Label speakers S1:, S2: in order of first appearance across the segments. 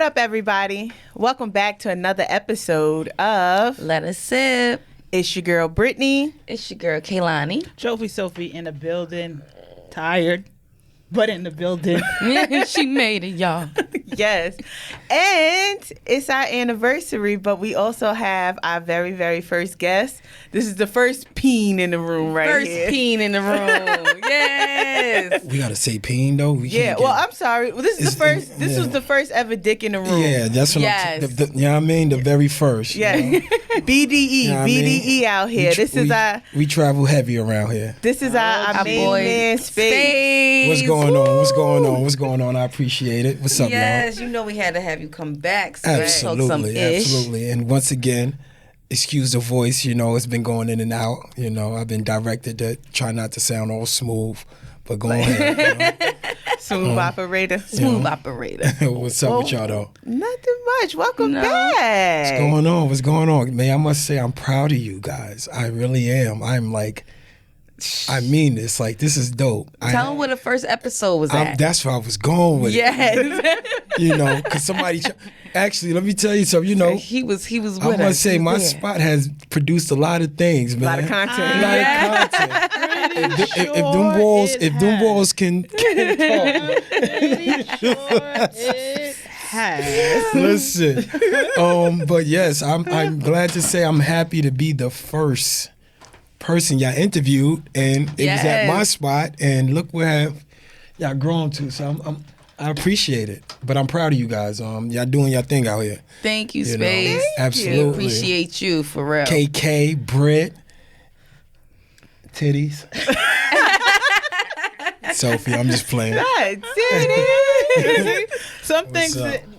S1: What up, everybody? Welcome back to another episode of
S2: Let Us Sip.
S1: It's your girl, Brittany.
S2: It's your girl, Kaloni.
S3: Sophy in the building. Tired, but in the building.
S2: She made it, y'all.
S1: Yes. And it's our anniversary, but we also have our very, very first guest. This is the first peen in the room right here.
S2: First peen in the room. Yes.
S4: We gotta say peen though.
S1: I'm sorry. Well, this is the first. This was the first ever dick in the room.
S4: Yeah, that's what
S2: Yes.
S4: you know what I mean? The very first.
S1: Yeah.
S4: You know?
S1: BDE,
S4: You know what I mean?
S1: BDE out here.
S4: We travel heavy around here.
S1: This is our main
S2: boy,
S1: man, Space.
S4: What's going on? What's going on? I appreciate it. What's up, y'all?
S2: Yes, you know we had to have you come back. So
S4: Absolutely. And once again, excuse the voice, it's been going in and out. I've been directed to try not to sound all smooth, but go ahead.
S1: Smooth operator.
S2: Smooth operator.
S4: What's up with y'all though?
S1: Nothing much. Welcome back.
S4: What's going on? Man, I must say I'm proud of you guys. I really am. I mean this. Like, this is dope.
S2: Tell them what the first episode was at.
S4: That's where I was going with it.
S2: Yes.
S4: Because somebody... Actually, let me tell you something.
S2: He was with us.
S4: I must say, my spot has produced a lot of things, man.
S1: A lot of content.
S4: A lot of content. If them walls can talk.
S3: It has.
S4: Listen. But yes, I'm glad to say I'm happy to be the first person y'all interviewed, and it was at my spot, and look where y'all grown to. So I appreciate it, but I'm proud of you guys. Y'all doing your thing out here.
S2: Thank you, Space.
S4: Absolutely.
S2: Appreciate you, for real.
S4: KK, Britt, titties. Sophy, I'm just playing.
S3: Some things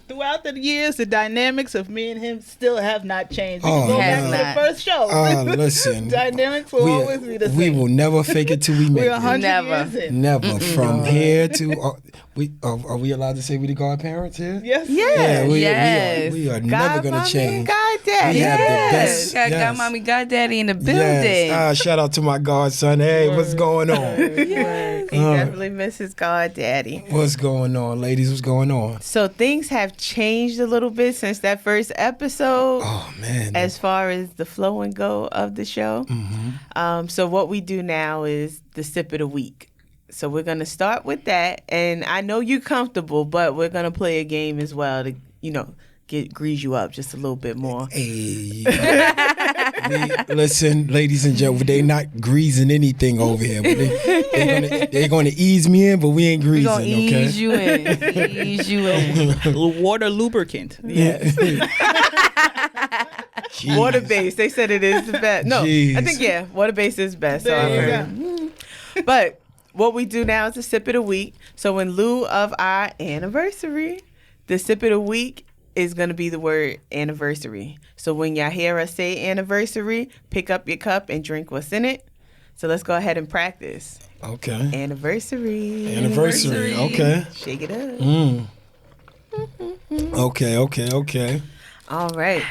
S3: throughout the years, the dynamics of me and him still have not changed.
S4: Oh,
S3: Go back to the first show.
S4: Listen.
S3: Dynamics will always be the same.
S4: We will never fake it till we make
S3: We're
S4: it.
S3: 100 years in.
S4: Never. From here to... are we allowed to say we the godparents here?
S3: Yes.
S4: Yeah,
S2: Yes.
S4: we are never going to change.
S1: Goddaddy.
S4: We have the best.
S2: Got Godmommy, Goddaddy in the building.
S4: Yes. Shout out to my godson. Hey, what's going on?
S1: Yes. He definitely misses Goddaddy.
S4: What's going on, ladies? What's going on?
S1: So things have changed a little bit since that first episode.
S4: Oh, man.
S1: As far as the flow and go of the show.
S4: Mm-hmm.
S1: So what we do now is the sip of the week. So we're going to start with that. And I know you're comfortable, but we're going to play a game as well to, grease you up just a little bit more.
S4: Hey. Listen, ladies and gentlemen, they not greasing anything over here. But they're going to ease me in, but we ain't greasing,
S2: We're going to ease you in. Ease you in.
S3: Water lubricant.
S1: Yes. Water-based. They said it is the best. No,
S4: Jeez.
S1: I think, water-based is best. So I've
S3: There
S1: heard. But what we do now is the sip of the week. So in lieu of our anniversary, the sip of the week is going to be the word anniversary. So when y'all hear us say anniversary, pick up your cup and drink what's in it. So let's go ahead and practice.
S4: Okay.
S1: Anniversary.
S4: Okay.
S1: Shake it up.
S4: Okay.
S1: All right.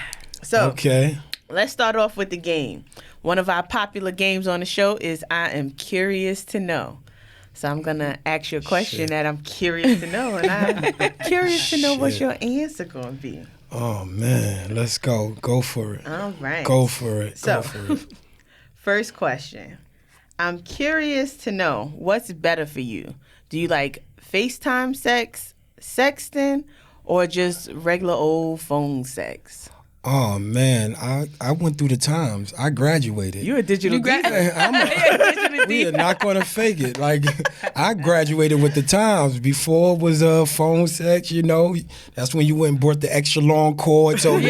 S1: So
S4: Okay.
S1: let's start off with the game. One of our popular games on the show is I Am Curious to Know. So I'm going to ask you a question that I'm curious to know, and I'm curious to know what your answer going to be.
S4: Oh, man. Let's go. Go for it.
S1: All right.
S4: Go for it.
S1: So, first question. I'm curious to know what's better for you. Do you like FaceTime sex, sexting, or just regular old phone sex?
S4: Oh, man. I went through the times. I graduated.
S1: You a digital
S4: We are not going to fake it. Like, I graduated with the times. Before it was phone sex, That's when you went and bought the extra long cord. So you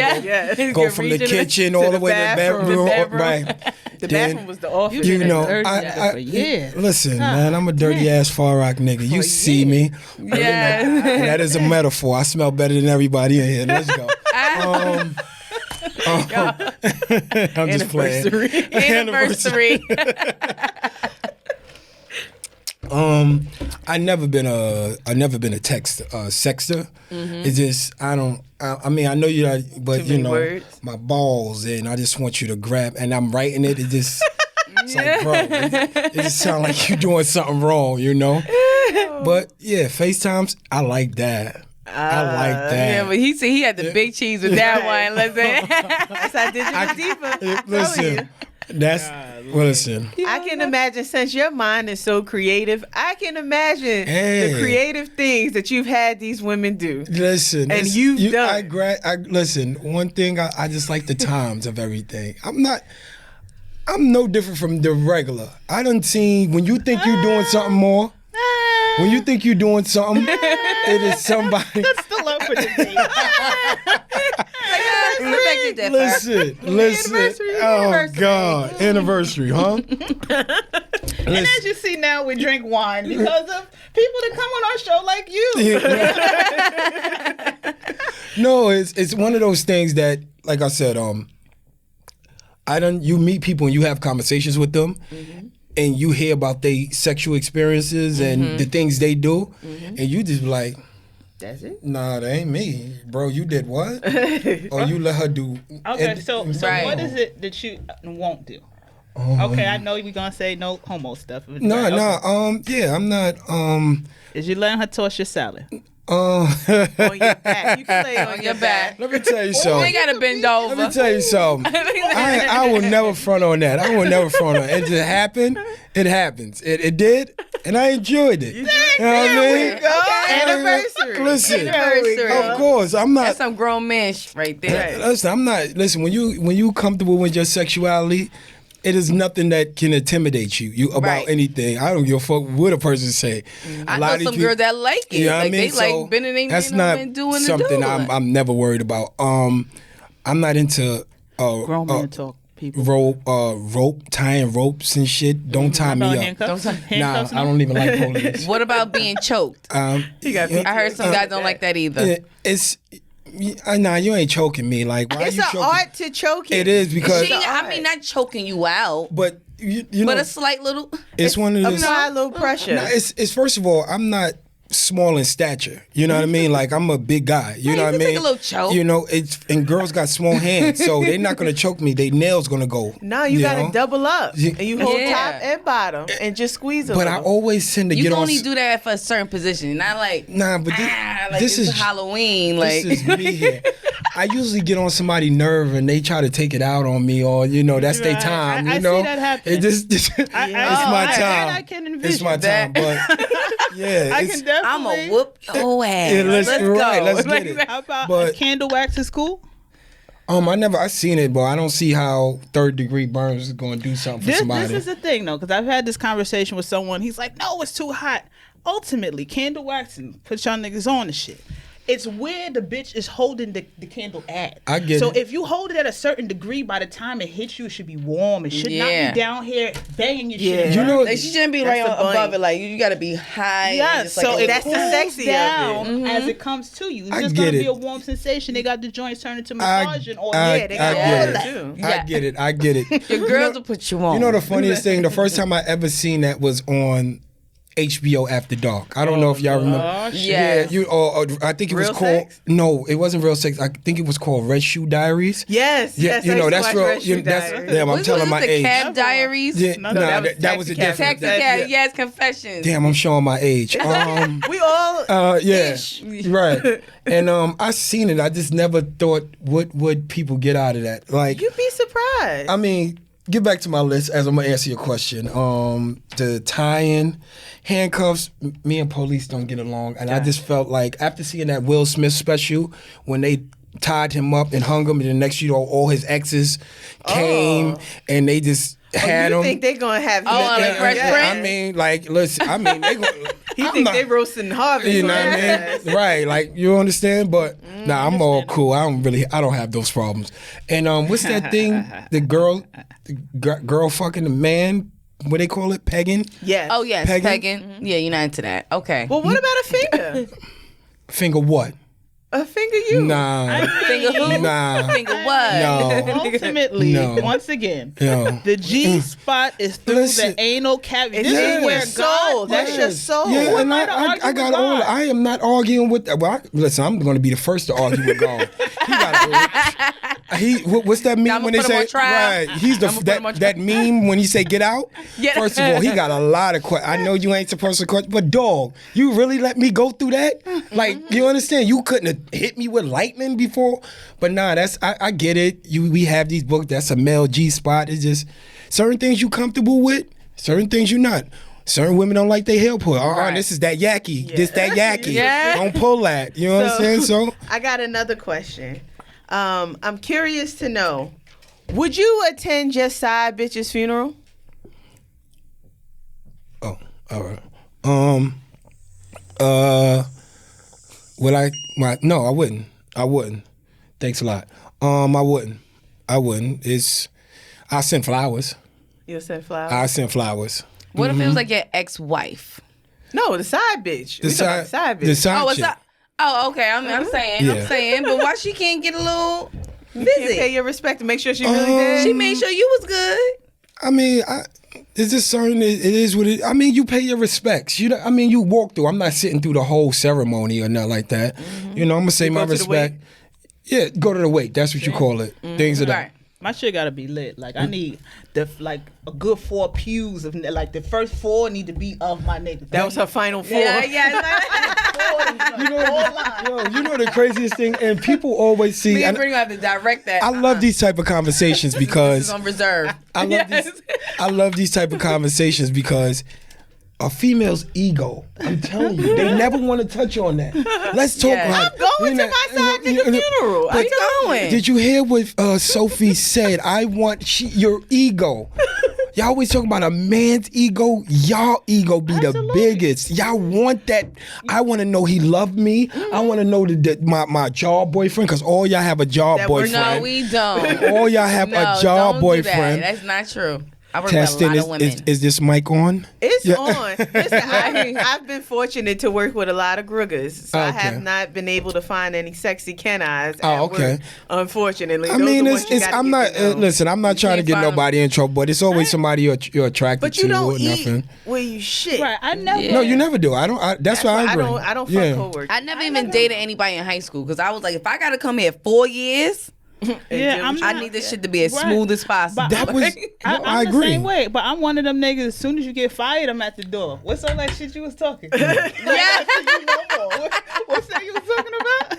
S4: go from the kitchen all the way to the bedroom. Right.
S1: The bathroom was the office.
S4: Listen, man, I'm a dirty ass Far Rock nigga. You see me.
S2: Yeah.
S4: That is a metaphor. I smell better than everybody in here. Let's go. I'm just playing.
S2: Anniversary.
S4: I never been a sexter. Mm-hmm. It's just I know you are, but
S1: words.
S4: My balls, and I just want you to grab, and I'm writing it. It just it's like, bro, it just sounds like you're doing something wrong, But yeah, FaceTimes, I like that. I like that.
S2: Yeah, but he said he had the big cheese with that one. Listen.
S1: That's how digital deeper.
S4: Listen, that's well. Listen,
S1: I can imagine, since your mind is so creative, I can imagine the creative things that you've had these women do.
S4: listen,
S1: And you've done.
S4: Listen. One thing I just like the times of everything. I'm no different from the regular. I done seen when you think you're doing something more. When you think you're doing something, it is somebody.
S3: That's still up for debate.
S4: Listen.
S1: Anniversary,
S4: Oh
S1: anniversary.
S4: God, anniversary, huh?
S3: And as you see now, we drink wine because of people that come on our show like you.
S4: No, it's one of those things that, like I said, you meet people and you have conversations with them, and you hear about their sexual experiences and the things they do, and you just be like,
S1: That's it.
S4: nah, that ain't me, bro. You did what? Or you let her do?
S3: Okay, so what is it that you won't do? Okay, I know you're gonna say no homo stuff.
S4: No, yeah, I'm not.
S3: Is you letting her toss your salad?
S1: On your back. You play on your back.
S4: Let me tell you
S2: You
S4: something.
S2: ain't gotta bend over.
S4: Let me tell you something. I will never front on that. I will never front on it. It just happened. It happens. It did, and I enjoyed it. You know what I mean?
S1: Anniversary.
S4: Listen,
S2: Anniversary.
S4: of course, I'm not.
S2: That's some grown man right there.
S4: Listen, I'm not. Listen, when you comfortable with your sexuality, it is nothing that can intimidate you about
S2: Right.
S4: anything. I don't give a fuck what a person say.
S2: I know some girls that like it.
S4: You know what I
S2: like
S4: mean?
S2: they like bending their
S4: that's
S2: man
S4: not
S2: over and doing
S4: something
S2: the do.
S4: I'm never worried about. I'm not into
S3: Grown man talk, people.
S4: rope tying ropes and shit. Don't tie me up.
S3: Handcuffs?
S4: Nah,
S3: Handcuffs,
S4: I don't even like police.
S2: What about being choked?
S1: You got
S2: I heard some guys don't like that either.
S4: Nah, you ain't choking me. Like, why
S1: It's
S4: you
S1: an
S4: choking?
S1: art to choking.
S4: It is because,
S2: I mean, not choking you out,
S4: but you know,
S2: but a slight little.
S4: it's one of those.
S1: Apply a little pressure.
S4: Nah, it's first of all, I'm not small in stature. You know what I mean? Like, I'm a big guy. You know what I
S2: can
S4: mean?
S2: take a little choke.
S4: You know, and girls got small hands, so they're not gonna choke me. They nails gonna go.
S1: No, you gotta
S4: know?
S1: double up, and you hold
S2: Yeah.
S1: top and bottom, and just squeeze them.
S4: But I always tend to
S2: You
S4: get
S2: can
S4: on.
S2: only do that for a certain position, not like
S4: Nah, but
S2: like
S4: this
S2: it's
S4: is
S2: Halloween. Like
S4: This is me here. I usually get on somebody's nerve and they try to take it out on me, or that's their
S3: Right.
S4: time.
S3: I
S4: you know,
S3: see that happen.
S4: It just it's my time.
S3: I can envision
S4: It's my time, but yeah,
S3: I
S4: it's,
S3: can definitely.
S2: I'm a whoop your ass.
S4: Yeah,
S2: let's go.
S4: let's get it.
S3: How about
S4: But-
S3: candle wax in school?
S4: I seen it, but I don't see how third degree burns is going to do something for somebody.
S3: This is the thing, though, because I've had this conversation with someone. He's like, no, it's too hot. Ultimately, candle waxing puts y'all niggas on and shit. It's where the bitch is holding the candle at.
S4: I get
S3: so
S4: it.
S3: if you hold it at a certain degree, by the time it hits you, it should be warm. It should not
S2: Yeah.
S3: be down here banging your
S1: Yeah.
S3: shit.
S4: You know,
S2: Like, she shouldn't be right
S1: That's the
S2: above
S1: point.
S2: it. Like you got to be high. and
S3: Yeah,
S2: just,
S3: so
S2: like,
S1: that's the
S3: cools
S1: sexy of it.
S3: down as it comes to you. It's
S4: I
S3: just
S4: get
S3: gonna be
S4: it.
S3: a warm sensation. They got the joints turned into massaging oil.
S1: Yeah, they got
S4: I
S1: all
S4: get
S1: that
S4: it.
S1: too.
S4: I get it.
S2: your girls will put you on.
S4: You know the funniest thing? The first time I ever seen that was on HBO After Dark. I don't know if y'all remember.
S2: Yes.
S4: Yeah, I think it was
S1: Real
S4: called.
S1: Sex?
S4: No, it wasn't Real Sex. I think it was called Red Shoe Diaries.
S1: Yes,
S4: Yeah,
S1: yes,
S4: you
S1: I
S4: know
S1: used to
S4: that's
S1: watch
S4: real.
S1: Red Shoe
S4: That's
S1: Diaries.
S4: damn. I'm
S2: Was
S4: telling
S2: it
S4: my
S2: the
S4: age.
S2: Cab Diaries?
S4: Yeah,
S3: No,
S4: nah,
S3: that was
S4: that was a
S3: Taxi Cab.
S4: different.
S2: Taxi cab,
S1: Yeah.
S2: yes, confessions.
S4: Damn, I'm showing my age.
S1: We all
S4: Yeah, right. And I seen it. I just never thought what would people get out of that. Like,
S1: you'd be surprised.
S4: I mean, get back to my list as I'm gonna answer your question. The tie-in, handcuffs. Me and police don't get along, and I just felt like after seeing that Will Smith special when they tied him up and hung him, and the next all his exes came and they just had
S1: you
S4: him.
S1: think they gonna have?
S2: Oh, like Fresh Prince?
S4: I mean, like, listen. I mean, they gonna.
S1: He think they roasting Harvey.
S4: You know what I mean? Right, like you understand, but nah, I'm all cool. I don't have those problems. And what's that thing? The girl fucking the man. What they call it? Pegging?
S1: Yes.
S2: Oh yes,
S4: Pegging?
S2: pegging. Yeah, you're not into that. Okay.
S1: Well, what about a finger?
S4: Finger what?
S1: A finger you?
S4: Nah.
S2: Finger who?
S4: Nah.
S2: Finger what?
S4: No.
S3: Ultimately,
S4: No.
S3: once again,
S4: No.
S3: the G spot is through
S4: Listen.
S3: the anal cavity.
S1: It's
S3: This
S1: in
S3: is
S1: your
S3: where
S1: soul.
S3: God.
S1: That's your
S4: Yes.
S1: soul.
S4: Yeah,
S3: Who
S4: and
S3: am I to argue
S4: I got
S3: with
S4: all.
S3: God?
S4: I am not arguing with that. Well, listen, I'm going to be the first to argue with God. He got What's that meme
S2: I'ma
S4: when they
S2: put him
S4: say
S2: on trial.
S4: right? He's that meme when he say get out.
S2: Get
S4: First of all, he got a lot of questions. I know you ain't supposed to question, but dog, you really let me go through that? Like, you understand? You couldn't have hit me with lightning before, but nah, I get it. We have these books. That's a male G spot. It's just certain things you comfortable with, certain things you're not. Certain women don't like their hair pulled.
S2: Right.
S4: This is that yaki.
S1: Yeah.
S4: This that yaki.
S2: Yeah.
S4: Don't pull that. You know what I'm saying? So
S1: I got another question. I'm curious to know, would you attend your side bitch's funeral?
S4: oh, all right. No, I wouldn't. Thanks a lot. I wouldn't. I send flowers.
S1: You'll send flowers?
S4: I send flowers.
S2: What if it was like your ex-wife?
S1: No, the side bitch. We talking about the side bitch.
S4: The side
S2: Oh,
S4: chick.
S2: okay. I'm saying, but why she can't get a little
S1: You can't pay
S2: visit?
S1: your respect to make sure she really did.
S2: She made sure you was good.
S4: I mean, it's just certain. It is what it. I mean, you pay your respects. You know. I mean, you walk through. I'm not sitting through the whole ceremony or nothing like that. You know, I'm gonna say my
S1: go to the
S4: respect. Yeah, go to the wake. That's what you call it. Things of that.
S2: Right.
S3: My shit gotta be lit. Like I need a good 4 pews of like the first 4 need to be of my niggas.
S1: That was her final 4.
S4: You know the craziest thing, and people always see.
S2: Me and
S4: And
S2: Brittany have to direct that.
S4: I love these type of conversations
S2: This is
S4: because
S2: on reserve.
S4: I love these type of conversations because a female's ego. I'm telling you, they never want to touch on that. Let's talk
S2: Yeah.
S4: about.
S1: I'm going to my side nigga funeral.
S2: Where you going?
S4: Did you hear what Sophy said? I want your ego. Y'all always talk about a man's ego. Y'all ego be the biggest. Y'all want that. I want to know he loved me. I want to know my job boyfriend, because all y'all have a job
S1: That we're-
S4: boyfriend.
S2: No, we don't.
S4: All y'all have
S2: No,
S4: a job
S2: don't
S4: boyfriend.
S2: Do that. That's not true. I work
S4: Testing,
S2: with a lot of women.
S4: is this mic on?
S1: It's
S4: Yeah.
S1: on. Listen, I've been fortunate to work with a lot of gruggers, so I
S4: Okay.
S1: have not been able to find any sexy can-eyes at
S4: okay.
S1: work, unfortunately.
S4: I
S1: Those
S4: mean,
S1: are ones you
S4: it's
S1: gotta
S4: I'm
S1: get
S4: not.
S1: to know.
S4: Listen, I'm not trying to
S2: can't
S4: get
S2: find
S4: nobody in trouble, but it's always somebody you're attracted
S1: But
S4: to
S1: you don't
S4: or
S1: eat
S4: nothing.
S1: where you shit.
S3: Right. I never.
S2: Yeah.
S4: No, you never do. That's why I agree.
S1: I don't
S4: Yeah.
S1: fuck coworkers.
S2: I never even dated anybody in high school because I was like, if I gotta come here 4 years,
S3: Yeah,
S2: I need this shit to be as smooth as possible.
S4: That was.
S3: I'm
S4: I
S3: the
S4: agree.
S3: same way, but I'm one of them niggas. As soon as you get fired, I'm at the door. What's all that shit you was talking?
S2: Yeah.
S3: What's that you was talking about?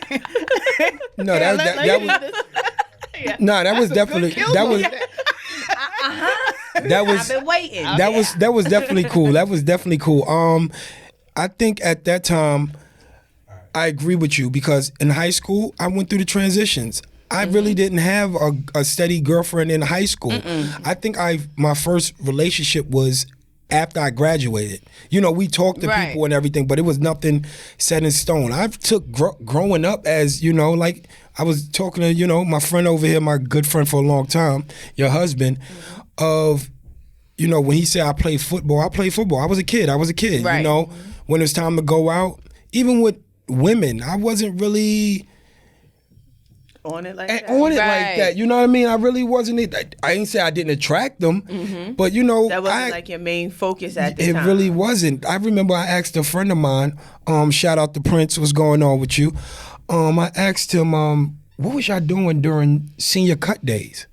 S4: No, that was. No, that was definitely that was
S2: I've been waiting.
S4: that was definitely cool. That was definitely cool. I think at that time, I agree with you because in high school I went through the transitions. I really didn't have a steady girlfriend in high school. I think my first relationship was after I graduated. You know, we talked to
S2: Right.
S4: people and everything, but it was nothing set in stone. I've took growing up as, you know, like I was talking to, you know, my friend over here, my good friend for a long time, your husband, of, you know, when he said I played football. I was a kid. You
S2: Right.
S4: know, when it was time to go out, even with women, I wasn't really
S1: on it like that.
S4: on it like
S2: Right.
S4: that. You know what I mean? I really wasn't. I ain't say I didn't attract them, but you know,
S1: That wasn't like your main focus at the
S4: it
S1: time.
S4: really wasn't. I remember I asked a friend of mine, shout out to Prince, what's going on with you? I asked him, what was y'all doing during senior cut days?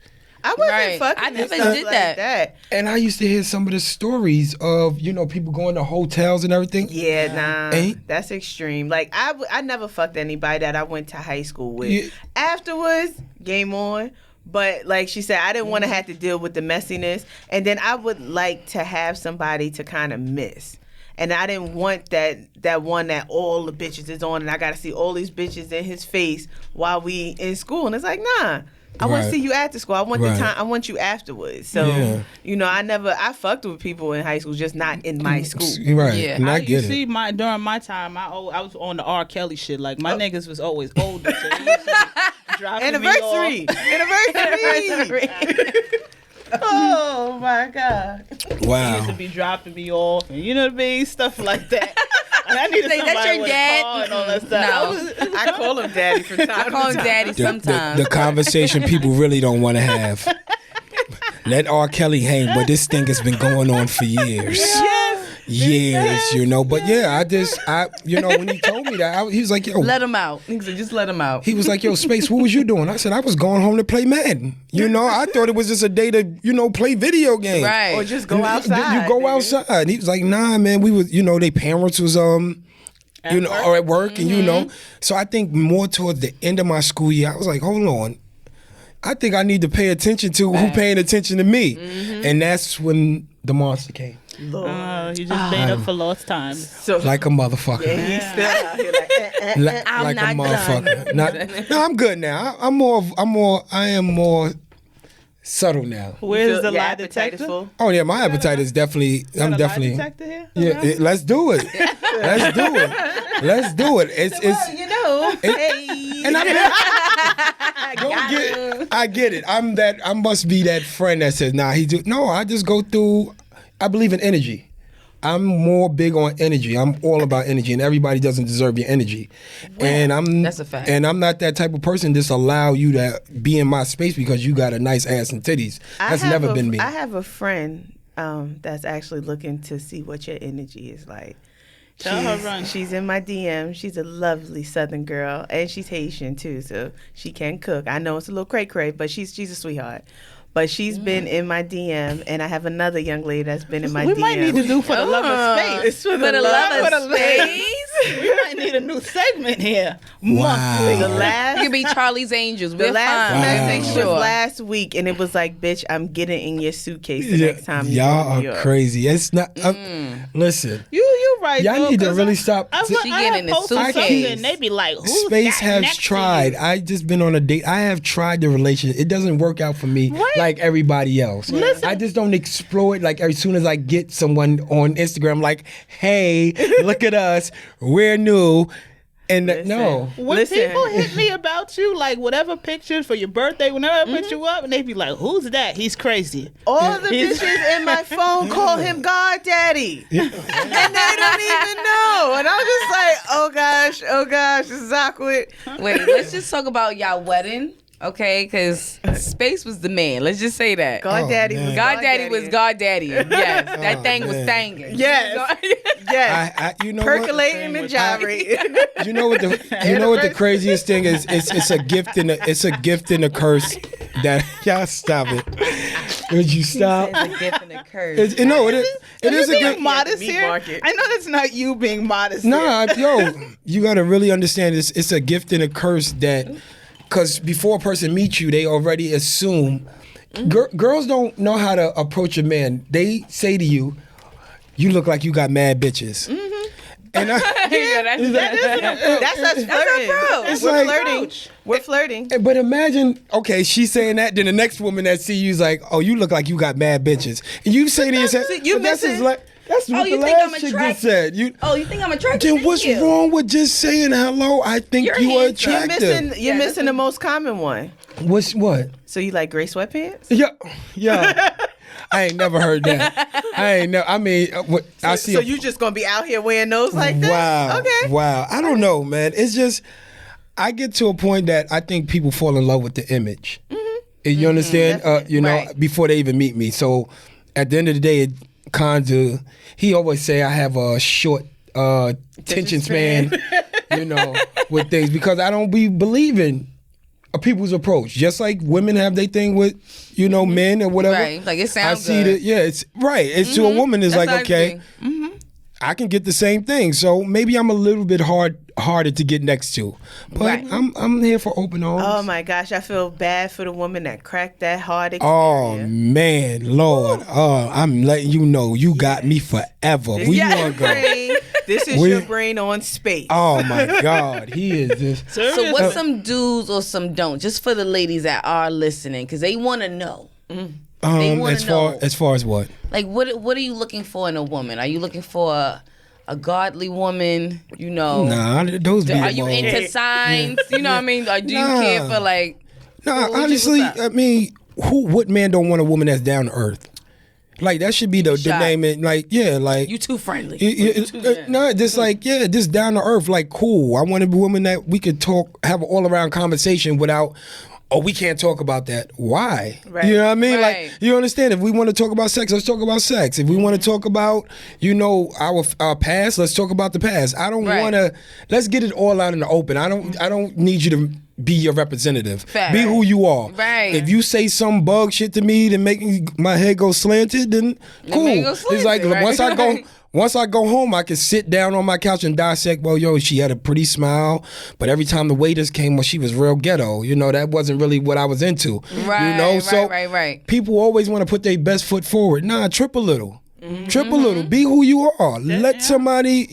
S1: I wasn't
S2: Right.
S1: fucking
S2: I
S1: and
S2: never
S1: stuff
S2: did
S1: like
S2: that.
S1: that.
S4: And I used to hear some of the stories of, you know, people going to hotels and everything.
S1: Yeah, nah,
S4: Ain't-
S1: that's extreme. Like I never fucked anybody that I went to high school with.
S4: Yeah.
S1: Afterwards, game on. But like she said, I didn't want to have to deal with the messiness, and then I would like to have somebody to kind of miss. And I didn't want that one that all the bitches is on, and I got to see all these bitches in his face while we in school. And it's like, nah. I want to
S4: Right.
S1: see you after school. I want
S4: Right.
S1: the time. I want you afterwards. So,
S4: Yeah.
S1: you know, I fucked with people in high school, just not in my school.
S4: Right.
S2: Yeah.
S4: And I
S3: You
S4: get
S3: see,
S4: it.
S3: during my time, I was on the R. Kelly shit. Like my niggas was always older, so they used to be dropping
S1: Anniversary. Anniversary. Oh my God.
S3: me off.
S4: Wow.
S3: Used to be dropping me off, and you know what I mean, stuff like that. And I needed
S2: Say,
S3: somebody
S2: that's your
S3: with
S2: dad?
S3: a car and all that stuff.
S2: No.
S1: I call him daddy from time
S2: I
S1: to
S2: call him
S1: time.
S2: daddy
S4: The,
S2: sometimes.
S4: the conversation people really don't want to have. Let R. Kelly hang, but this thing has been going on for years.
S1: Yes.
S4: years, you know. But yeah, when he told me that, he was like, yo.
S2: Let him out. He said, just let him out.
S4: He was like, yo, Space, what was you doing? I said, I was going home to play Madden. You know, I thought it was just a day to, play video games.
S2: Right.
S1: Or just go outside.
S4: You go outside. He was like, nah, man, we was, their parents was, or at work, and So I think more towards the end of my school year, I was like, hold on. I think I need to pay attention to who paying attention to me. And that's when the monster came.
S3: You just made up for lost time.
S1: So,
S4: like a motherfucker.
S1: Yeah, he's still out here like,
S2: I'm
S4: like
S2: not
S4: a motherfucker. No, I'm good now. I am more subtle now.
S3: Where's the
S1: your
S3: lie
S1: appetite is
S3: detector?
S1: full?
S4: Oh yeah, my appetite is definitely. I'm
S3: Got a
S4: definitely.
S3: lie detector here?
S4: Yeah, let's do it. Let's do it. Let's do it. It's
S1: Hey.
S4: and I get it. I must be that friend that says, nah, I just go through. I believe in energy. I'm more big on energy. I'm all about energy, and everybody doesn't deserve your energy.
S2: That's a fact.
S4: And I'm not that type of person just allow you to be in my space because you got a nice ass and titties. That's never been me.
S1: I have a friend that's actually looking to see what your energy is like.
S3: Tell her run.
S1: She's in my DM. She's a lovely Southern girl, and she's Haitian too, so she can cook. I know it's a little cray-cray, but she's a sweetheart. But she's been in my DM, and I have another young lady that's been in my DM.
S3: We might need to do for the love of space.
S1: It's for the love of space.
S3: We might need a new segment here.
S4: Wow.
S1: The
S2: You
S1: last
S2: could be Charlie's Angels.
S1: The
S2: We're
S1: last
S2: fine.
S1: message
S2: Sure.
S1: was last week, and it was like, "Bitch, I'm getting in your suitcase the next time you
S4: Y'all
S1: go to New
S4: are
S1: York."
S4: crazy. It's not. Listen,
S3: You right.
S4: y'all
S3: though,
S4: need to
S3: 'cause
S4: really stop.
S3: I
S2: She get in the
S3: posted
S2: suitcase.
S3: something, and they be like, "Who's
S4: Space
S3: that
S4: has
S3: next to
S4: tried.
S3: you?"
S4: I just been on a date. I have tried the relationship. It doesn't work out for me
S3: Right.
S4: like everybody else.
S3: Listen.
S4: I just don't explore it like as soon as I get someone on Instagram like, hey, look at us. We're new. And no.
S3: When
S1: Listen.
S3: people hit me about you, like whatever pictures for your birthday, whenever I put you up, and they be like, "Who's that? He's crazy."
S1: All the
S3: He's-
S1: bitches in my phone call him God Daddy, and they don't even know. And I'm just like, oh gosh, this is awkward.
S2: Wait, let's just talk about y'all wedding, okay? Because Space was the man. Let's just say that.
S1: God
S4: Oh,
S1: Daddy
S4: man.
S1: was
S2: God Daddy was God Daddy. Yes, that
S4: Oh,
S2: thing was
S4: man.
S2: thanging.
S1: Yes. Yes,
S4: You know
S1: percolating
S3: What?
S1: and gyrating.
S4: what? You know what the craziest thing is? It's a gift and a curse. That y'all stop it. Would you stop?
S2: It's a gift and a curse.
S4: It is a
S3: being
S4: gift.
S3: modest
S1: Meat
S3: here.
S1: market.
S3: I know that's not you being modest. here.
S4: Nah, yo, you gotta really understand this. It's a gift and a curse that, because before a person meets you, they already assume. Girls don't know how to approach a man. They say to you, "You look like you got mad bitches." And
S2: Yeah,
S1: That's us flirting.
S2: bro.
S4: It's
S1: We're
S4: like-
S1: flirting. We're flirting.
S4: But imagine, okay, she's saying that, then the next woman that see you is like, "Oh, you look like you got mad bitches," and you say to yourself,
S1: you
S4: but that's
S1: missing-
S4: just like that's what
S2: you
S4: the
S2: think I'm
S4: last chick just
S2: attractive?
S4: said. You
S2: think I'm attractive?
S4: then
S2: Thank
S4: what's
S2: you.
S4: wrong with just saying hello? I think
S2: You're
S4: you are
S2: handsome. You're
S4: attractive.
S1: You're missing the most common one.
S4: What?
S1: So you like gray sweatpants?
S4: Yeah. I ain't never heard that. I mean, I see.
S1: So you just gonna be out here wearing those like that?
S4: Wow.
S1: Okay.
S4: Wow. I don't know, man. It's just I get to a point that I think people fall in love with the image. You understand?
S2: Right.
S4: Before they even meet me. So at the end of the day, it kind of. He always say I have a short attention span. With things because I don't be believing a people's approach. Just like women have their thing with, men or whatever.
S2: Right. Like, it sounds
S4: I see
S2: good.
S4: that. Yeah, it's right. It's to a woman. It's
S2: That's
S4: like,
S2: how I
S4: okay,
S2: agree.
S4: I can get the same thing. So maybe I'm a little bit harder to get next to. But
S2: Right.
S4: I'm here for open arms.
S1: Oh my gosh, I feel bad for the woman that cracked that hard
S4: Oh
S1: exterior.
S4: man, Lord. I'm letting you know you got me forever. Where you wanna go?
S1: Brain, this is
S4: Where-
S1: your brain on space.
S4: Oh my God. He is just
S2: So what's some do's or some don'ts, just for the ladies that are listening, because they want to know. They wanna know.
S4: as far as what?
S2: Like, what are you looking for in a woman? Are you looking for a godly woman?
S4: Nah, those be
S2: Are
S4: the
S2: you
S4: ones.
S2: into signs? You know what I mean? Or do you
S4: Nah.
S2: care for like?
S4: Nah,
S2: What's
S4: honestly,
S2: up?
S4: I mean, what man don't want a woman that's down to earth? Like that should be the
S2: Shy.
S4: name. And like, yeah, like
S2: You too friendly.
S4: no, just like just down to earth. Like, cool. I want a woman that we could talk, have an all around conversation without oh, we can't talk about that. Why?
S1: Right.
S4: You know what I mean?
S2: Right.
S4: Like, you understand? If we want to talk about sex, let's talk about sex. If we want to talk about, our past, let's talk about the past. I don't
S2: Right.
S4: want to. Let's get it all out in the open. I don't need you to be your representative.
S2: Fact.
S4: Be who you are.
S2: Right.
S4: If you say some bug shit to me that make my head go slanted, then cool.
S2: make it go
S4: It's like
S2: slanted, right?
S4: once I go home, I can sit down on my couch and dissect, well, she had a pretty smile, but every time the waiters came, well, she was real ghetto. That wasn't really what I was into.
S2: Right,
S4: So
S2: right.
S4: people always want to put their best foot forward. Nah, trip a little. Trip a little. Be who you are. Let somebody,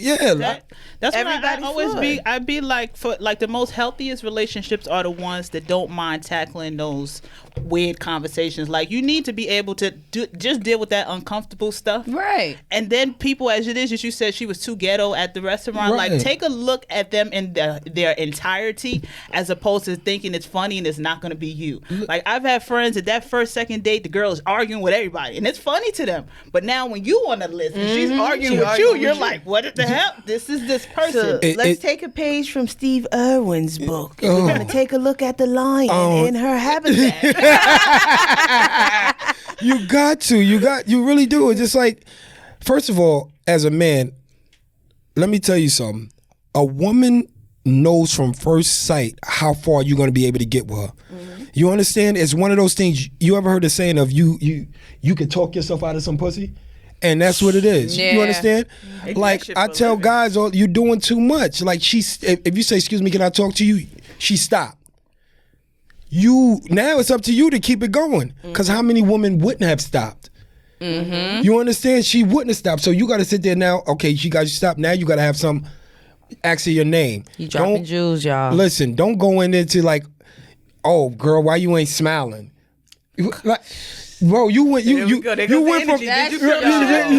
S3: That's what
S1: Everybody's
S3: I always
S1: flawed.
S3: I'd be like, for like the most healthiest relationships are the ones that don't mind tackling those weird conversations. Like, you need to be able to just deal with that uncomfortable stuff.
S2: Right.
S3: And then people, as it is, as you said, she was too ghetto at the restaurant.
S4: Right.
S3: Like, take a look at them in their entirety, as opposed to thinking it's funny and it's not going to be you. Like, I've had friends at that first, second date, the girl is arguing with everybody, and it's funny to them. But now when you on the list and she's arguing with you, you're like, what the hell? This is this person.
S1: So let's take a page from Steve Irwin's book. We're going to take a look at the lion in her habitat.
S4: You got to. You really do. It's just like, first of all, as a man, let me tell you something. A woman knows from first sight how far you're going to be able to get with her. You understand? It's one of those things. You ever heard the saying of you can talk yourself out of some pussy? And that's what it is.
S2: Yeah.
S4: You understand?
S1: They do
S4: Like,
S1: that shit
S4: I
S1: for a
S4: tell
S1: living.
S4: guys, oh, you're doing too much. Like, if you say, excuse me, can I talk to you? She stopped. Now it's up to you to keep it going. Because how many women wouldn't have stopped? You understand? She wouldn't have stopped. So you got to sit there now. Okay, she got you stopped. Now you got to have some, actually your name.
S2: You dropping jewels, y'all.
S4: Listen, don't go into like, oh, girl, why you ain't smiling? Like, bro, you went
S1: There we go. There goes the
S4: went from
S1: energy. Did you feel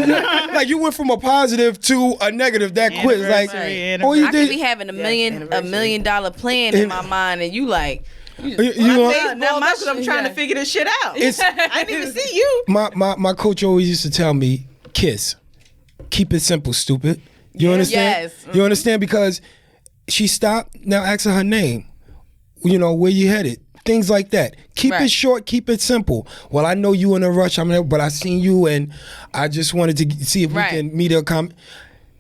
S1: that?
S4: like you went from a positive to a negative that quick. Like,
S3: Anniversary,
S4: oh, you
S2: I could be
S4: did.
S2: having
S1: anniversary.
S2: $1 million plan in my mind, and you like,
S4: You know,
S1: Now that's what I'm trying to figure this shit out.
S4: It's-
S1: I didn't even see you.
S4: my coach always used to tell me, kiss, keep it simple, stupid. You understand?
S2: Yes.
S4: You understand? Because she stopped. Now ask her name. Where you headed. Things like that. Keep
S2: Right.
S4: it short. Keep it simple. Well, I know you in a rush. But I seen you, and I just wanted to see if
S2: Right.
S4: we can meet a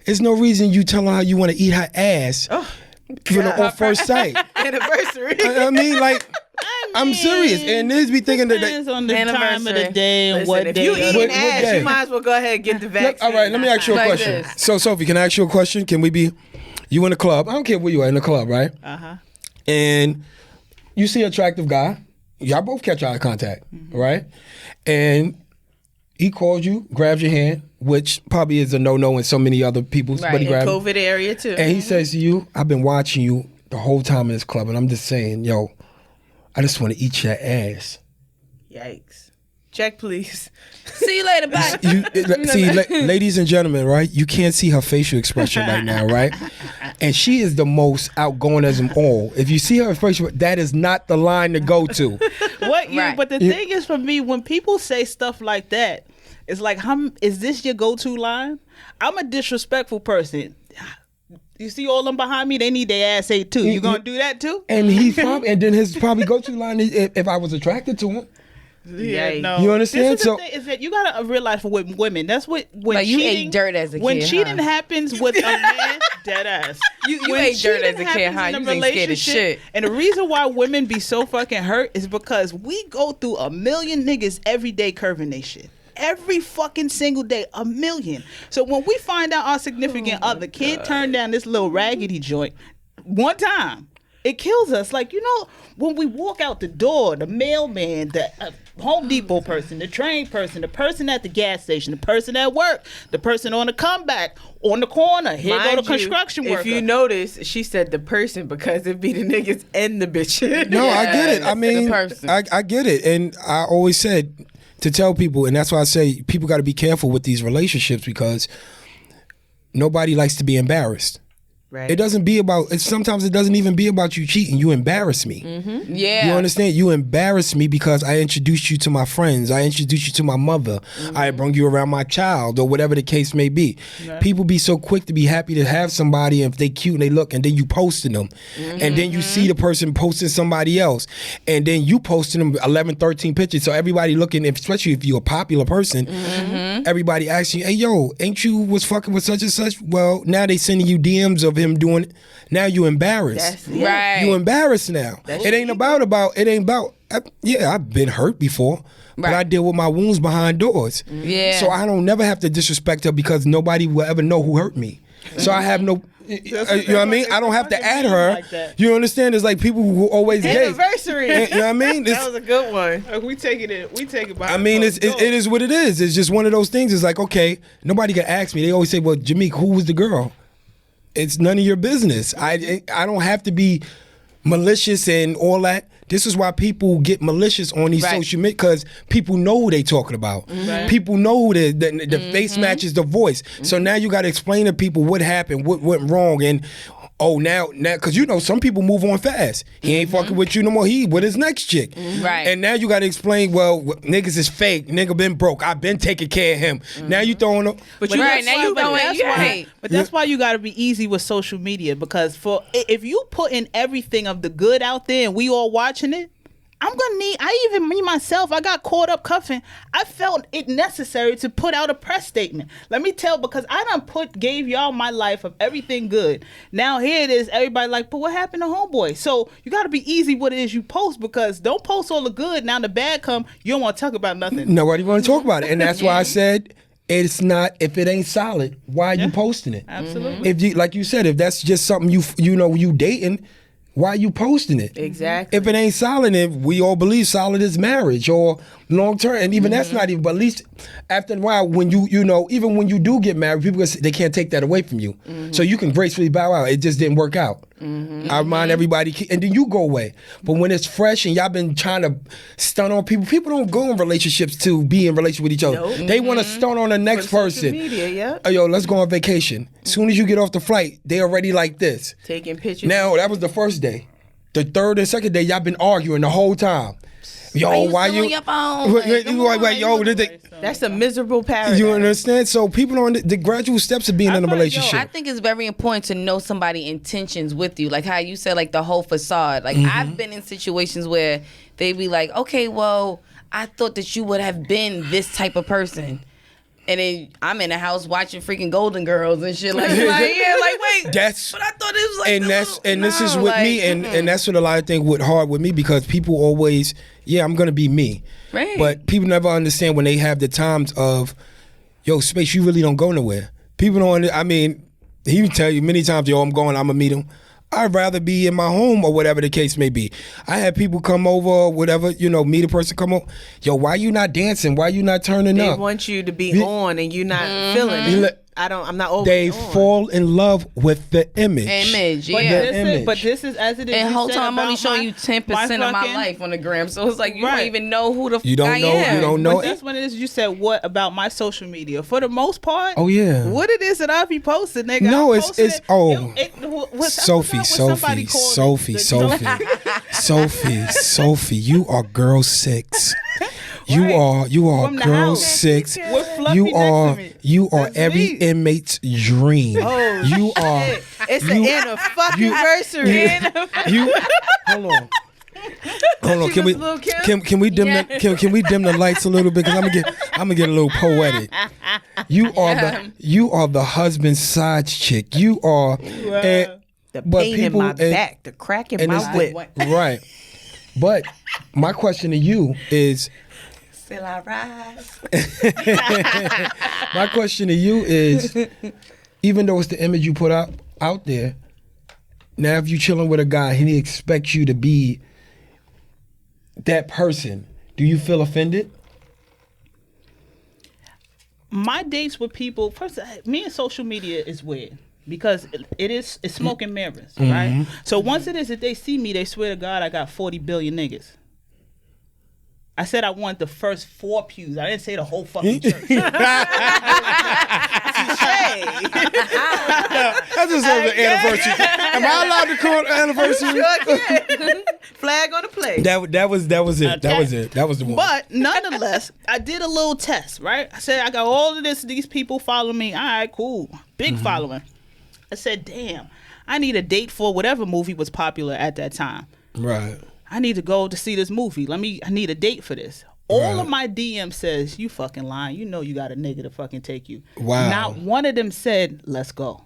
S4: There's no reason you telling her you want to eat her ass on first sight.
S1: Anniversary.
S4: I mean, like, I'm serious. And niggas be thinking that.
S3: Depends on the time of the
S2: Anniversary.
S3: day and
S1: Listen,
S3: what
S1: if
S3: day.
S1: you
S3: of
S1: eating
S3: the-
S4: what
S1: ass,
S4: day?
S1: you might as well go ahead and get the vaccine.
S4: All right, let me ask you a
S2: Like
S4: question.
S2: this.
S4: So, Sophie, can I ask you a question? Can we be, you in the club? I don't care where you are in the club, right? And you see an attractive guy. Y'all both catch eye contact, right? And he calls you, grabs your hand, which probably is a no-no in so many other people's,
S2: Right,
S4: but he
S2: in
S4: grabs
S1: COVID area too.
S4: and he says to you, I've been watching you the whole time in this club, and I'm just saying, yo, I just want to eat your ass.
S1: Yikes. Check, please.
S2: see you later, bye.
S4: Ladies and gentlemen, right? You can't see her facial expression right now, right? And she is the most outgoing as them all. If you see her facial, that is not the line to go to.
S2: Right.
S3: But the thing is, for me, when people say stuff like that, it's like, is this your go-to line? I'm a disrespectful person. You see all them behind me? They need their ass ate too. You gonna do that too?
S4: And then his probably go-to line is if I was attracted to him.
S1: Yikes.
S3: No.
S4: You understand?
S3: This is the thing, is that you gotta realize for women, that's when
S2: Like, you
S3: cheating,
S2: ate dirt as a
S3: when
S2: kid,
S3: cheating
S2: huh?
S3: happens with a man, dead ass.
S2: You
S3: When
S2: ate dirt as
S3: cheating
S2: a kid,
S3: happens
S2: huh?
S3: in a
S2: You ain't scared of
S3: relationship-
S2: shit.
S3: And the reason why women be so fucking hurt is because we go through a million niggas every day curving they shit. Every fucking single day, a million. So when we find out our significant other can't turn down this little raggedy joint one time, it kills us. Like, when we walk out the door, the mailman, the Home Depot person, the train person, the person at the gas station, the person at work, the person on the comeback, on the corner, here go
S1: Mind
S3: the
S1: you,
S3: construction worker.
S1: If you notice, she said the person because it be the niggas and the bitch.
S4: No, I get it. I
S2: Yes,
S4: mean,
S2: the person.
S4: I get it. And I always said to tell people, and that's why I say people got to be careful with these relationships because nobody likes to be embarrassed.
S1: Right.
S4: It doesn't be about. Sometimes it doesn't even be about you cheating. You embarrass me.
S2: Mm-hmm. Yeah.
S4: You understand? You embarrass me because I introduced you to my friends. I introduced you to my mother. I brought you around my child or whatever the case may be. Yeah. People be so quick to be happy to have somebody if they cute and they look, and then you posting them. And then you see the person posting somebody else. And then you posting them 11, 13 pictures. So everybody looking, especially if you're a popular person, everybody asking you, hey, yo, ain't you was fucking with such and such? Well, now they sending you DMs of him doing it. Now you embarrassed.
S2: Right.
S4: You embarrassed now. It ain't about. I've been hurt before. But I deal with my wounds behind doors.
S2: Yeah.
S4: So I don't never have to disrespect her because nobody will ever know who hurt me. So I have no... you know what I mean? I don't have to add her. Like you understand? It's like people who always
S1: anniversary.
S4: You know what I mean?
S1: That was a good one.
S3: Like we take it by.
S4: I mean, it is what it is. It's just one of those things. It's like, okay, nobody can ask me. They always say, well, Jameek, who was the girl? It's none of your business. I don't have to be malicious and all that. This is why people get malicious on these social media, because people know who they talking about. People know who the face matches the voice. So now you got to explain to people what happened, what went wrong, and now, because you know some people move on fast. He ain't fucking with you no more. He with his next chick. And now you got to explain, well, niggas is fake. Nigga been broke. I've been taking care of him. Now you throwing up.
S2: But that's
S3: why you got to be easy with social media, because if you putting everything of the good out there and we all watching it, me myself, I got caught up cuffing. I felt it necessary to put out a press statement. Let me tell, because I done gave y'all my life of everything good. Now here it is, everybody like, but what happened to homeboy? So you got to be easy what it is you post, because don't post all the good. Now the bad come, you don't want to talk about nothing.
S4: Nobody want to talk about it. And that's why I said, it's not, if it ain't solid, why are you posting it?
S3: Absolutely.
S4: If you, like you said, if that's just something you dating, why are you posting it?
S1: Exactly.
S4: If it ain't solid, if we all believe solid is marriage or long term, and even that's not even, but at least after a while, when even when you do get married, people they can't take that away from you. So you can gracefully bow out. It just didn't work out. I remind everybody, and then you go away. But when it's fresh and y'all been trying to stun on people don't go in relationships to be in relationship with each other.
S1: Nope.
S4: They want to stun on the next person.
S1: Media,
S4: Yo, let's go on vacation. As soon as you get off the flight, they already like this.
S1: Taking pictures.
S4: Now, that was the first day. The third and second day, y'all been arguing the whole time. Yo, why you?
S2: Your phone?
S1: That's a miserable paradigm.
S4: You understand? So people don't the gradual steps of being in a relationship.
S2: I think it's very important to know somebody's intentions with you, like how you said, like the whole facade. Like I've been in situations where they be like, okay, well, I thought that you would have been this type of person. And then I'm in the house watching freaking Golden Girls and shit like wait. But I thought it was like
S4: this is with me, and that's what a lot of things would hard with me, because people always, I'm gonna be me.
S2: Right.
S4: But people never understand when they have the times of, yo, Space, you really don't go nowhere. People don't. I mean, he would tell you many times, yo, I'm gonna meet him. I'd rather be in my home or whatever the case may be. I had people come over or whatever, meet a person, come over. Yo, why you not dancing? Why you not turning up?
S1: They want you to be on and you not feeling it. I'm not over.
S4: They fall in love with the image.
S3: But this is as it is.
S2: And whole time I'm only showing you 10% of my life on the gram. So it's like you don't even know who the fuck I am.
S4: You don't know.
S3: But that's when it is. You said what about my social media? For the most part.
S4: Oh yeah.
S3: What it is that I be posting, nigga?
S4: No, it's Sophie. You are girl 6. You are girl 6. You are every inmate's dream.
S1: Oh,
S4: you are.
S1: It's an anniversary.
S4: Hold on. Can we dim the lights a little bit? Because I'm gonna get a little poetic. You are the husband's side chick. You are.
S1: The pain in my back, the crack in my whip.
S4: Right. But my question to you is.
S2: Still I rise.
S4: My question to you is, even though it's the image you put out there, now if you chilling with a guy and he expects you to be that person, do you feel offended?
S3: My dates with people, first, me and social media is weird. Because it's smoke and mirrors, right? So once it is that they see me, they swear to God I got 40 billion niggas. I said I want the first 4 pews. I didn't say the whole fucking church.
S4: That's a deserves an anniversary. Am I allowed to call it anniversary?
S1: Sure. Flag on the plate.
S4: That was it. That was it. That was the one.
S3: But nonetheless, I did a little test, right? I said I got all of these people follow me. All right, cool. Big following. I said, damn, I need a date for whatever movie was popular at that time.
S4: Right.
S3: I need to go to see this movie. I need a date for this. All of my DM says, you fucking lying. You know you got a nigga to fucking take you.
S4: Wow.
S3: Not one of them said, let's go.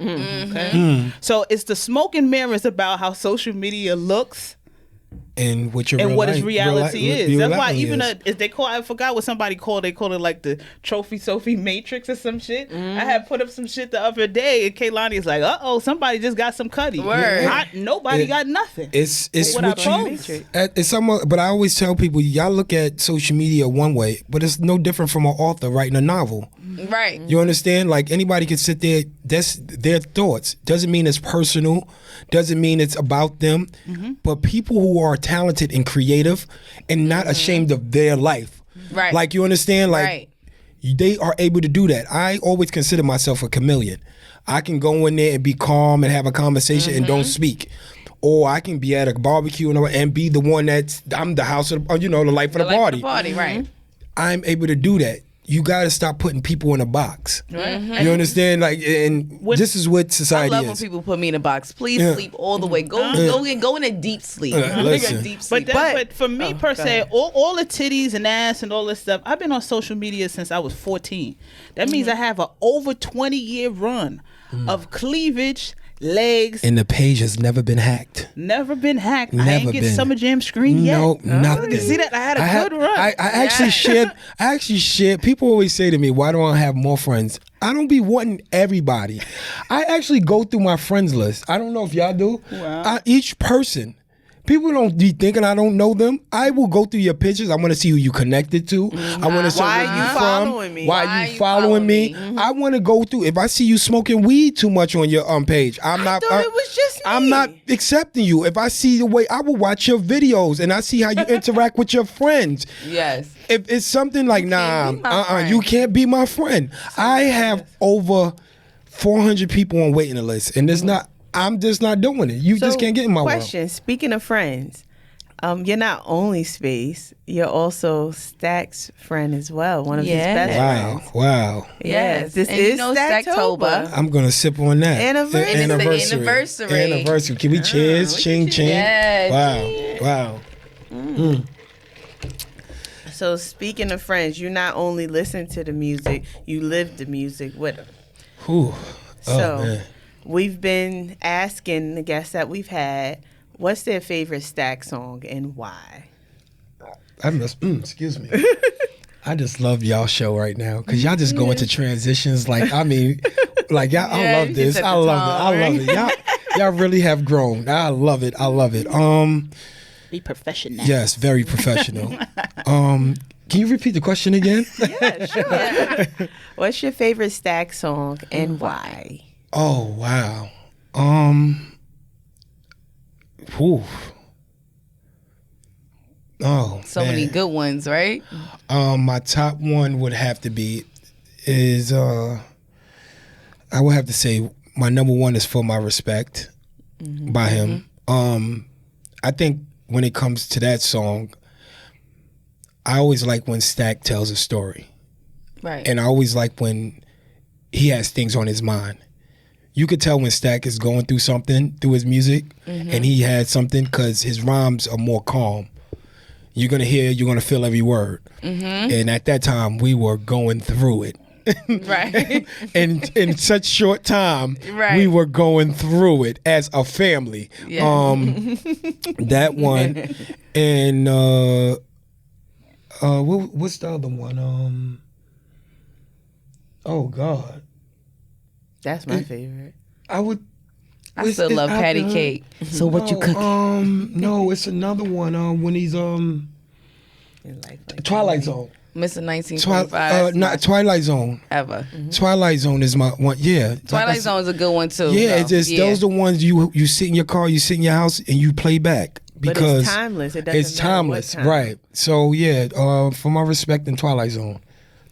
S3: Okay? So it's the smoke and mirrors about how social media looks
S4: and what your
S3: and
S4: real
S3: what
S4: life,
S3: its reality is.
S4: real
S3: That's
S4: life
S3: why even
S4: is.
S3: if they call, I forgot what somebody called. They called it like the Trophy Sophie Matrix or some shit. I had put up some shit the other day, and Kaloni is like, somebody just got some cutty.
S2: Word.
S3: Nobody got nothing.
S4: It's
S3: What I
S4: what you.
S3: post.
S4: It's somewhat, but I always tell people, y'all look at social media one way, but it's no different from an author writing a novel.
S2: Right.
S4: You understand? Like anybody can sit there. That's their thoughts. Doesn't mean it's personal. Doesn't mean it's about them. But people who are talented and creative and not ashamed of their life.
S2: Right.
S4: Like you understand? Like
S2: Right.
S4: they are able to do that. I always consider myself a chameleon. I can go in there and be calm and have a conversation and don't speak. Or I can be at a barbecue and be the one I'm the house of, the life of the party.
S2: Right.
S4: I'm able to do that. You got to stop putting people in a box. You understand? Like, and this is what
S2: I
S4: society
S2: love when
S4: is.
S2: people put me in a box. Please sleep all the way. Go in a deep sleep.
S4: Listen.
S2: Deep sleep.
S3: But for me per se, all the titties and ass and all this stuff, I've been on social media since I was 14. That means I have an over 20-year run of cleavage, legs.
S4: And the page has never been hacked.
S3: Never been hacked. I
S4: Never
S3: ain't get
S4: been.
S3: Summer Jam screen yet.
S4: No, nothing.
S3: You see that? I had a good run.
S4: I actually shared. People always say to me, "Why don't I have more friends?" I don't be wanting everybody. I actually go through my friends list. I don't know if y'all do.
S3: Wow.
S4: Each person. People don't be thinking I don't know them. I will go through your pictures. I want to see who you connected to. I want to see
S1: Why
S4: where
S1: you
S4: you
S1: following
S4: from.
S1: me?
S4: Why you following me? I want to go through. If I see you smoking weed too much on your page, I'm not.
S1: thought it was just
S4: I'm
S1: me.
S4: not accepting you. If I see the way, I will watch your videos and I see how you interact with your friends.
S2: Yes.
S4: If it's something like,
S2: can't be my friend.
S4: you can't be my friend. I have over 400 people on waiting list, and it's not. I'm just not doing it. You just can't get in my
S1: question. Speaking of friends, you're not only Space, you're also Stack's friend as well. One of his best
S4: world.
S1: friends.
S4: Wow.
S1: Yes, this
S2: And
S1: is
S2: Stacktober.
S4: I'm gonna sip on that.
S1: Anniversary.
S2: It's the anniversary.
S4: Anniversary. Can we cheers? Ching ching.
S2: Yes.
S4: Wow.
S1: So speaking of friends, you not only listen to the music, you live the music with them.
S4: Whew.
S1: So
S4: man.
S1: we've been asking the guests that we've had, what's their favorite Stack song and why?
S4: I must. Excuse me. I just love y'all show right now because y'all just go into transitions. Like I mean, like y'all. I love
S2: you
S4: this.
S2: set the
S4: I love
S2: tone,
S4: it. I love it. Y'all really have grown. I love it. I love it.
S3: Be professional.
S4: Yes, very professional. Can you repeat the question again?
S1: Yeah, sure. What's your favorite Stack song and why?
S4: Oh wow. Whew. Oh,
S2: So many good ones, right?
S4: My top one would have to be I would have to say my number one is For My Respect by him. I think when it comes to that song, I always like when Stack tells a story.
S2: Right.
S4: And I always like when he has things on his mind. You could tell when Stack is going through something through his music and he had something because his rhymes are more calm. You're going to feel every word. And at that time, we were going through it.
S2: Right.
S4: And in such short time,
S2: Right.
S4: we were going through it as a family.
S2: Yeah.
S4: That one. And what's the other one? Oh, God.
S1: That's my favorite.
S4: I would.
S2: I still love Patty Cake. So what you cooking?
S4: No, it's another one. When he's
S1: In life like
S4: Twilight Zone.
S2: Mr. 1925.
S4: Not Twilight Zone.
S2: Ever.
S4: Twilight Zone is my one. Yeah,
S2: Twilight Zone is a good one too.
S4: Yeah,
S2: though.
S4: it's just those the ones you sit in your car, you sit in your house, and you play back
S1: But
S4: because
S1: it's timeless. It doesn't
S4: it's
S1: matter what
S4: timeless,
S1: time.
S4: right? So yeah, For My Respect and Twilight Zone,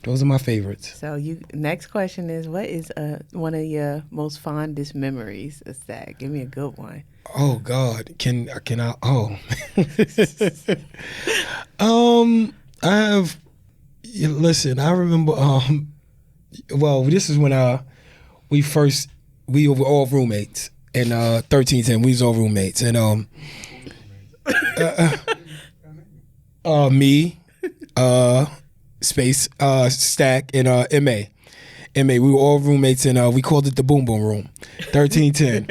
S4: Those are my favorites.
S1: So next question is, what is one of your most fondest memories of Stack? Give me a good one.
S4: Oh God, can I? Oh, I have. Listen, I remember. Well, this is when we were all roommates in 1310. We was all roommates, and me, Space, Stack, and MA. We were all roommates, and we called it the Boom Boom Room. 1310.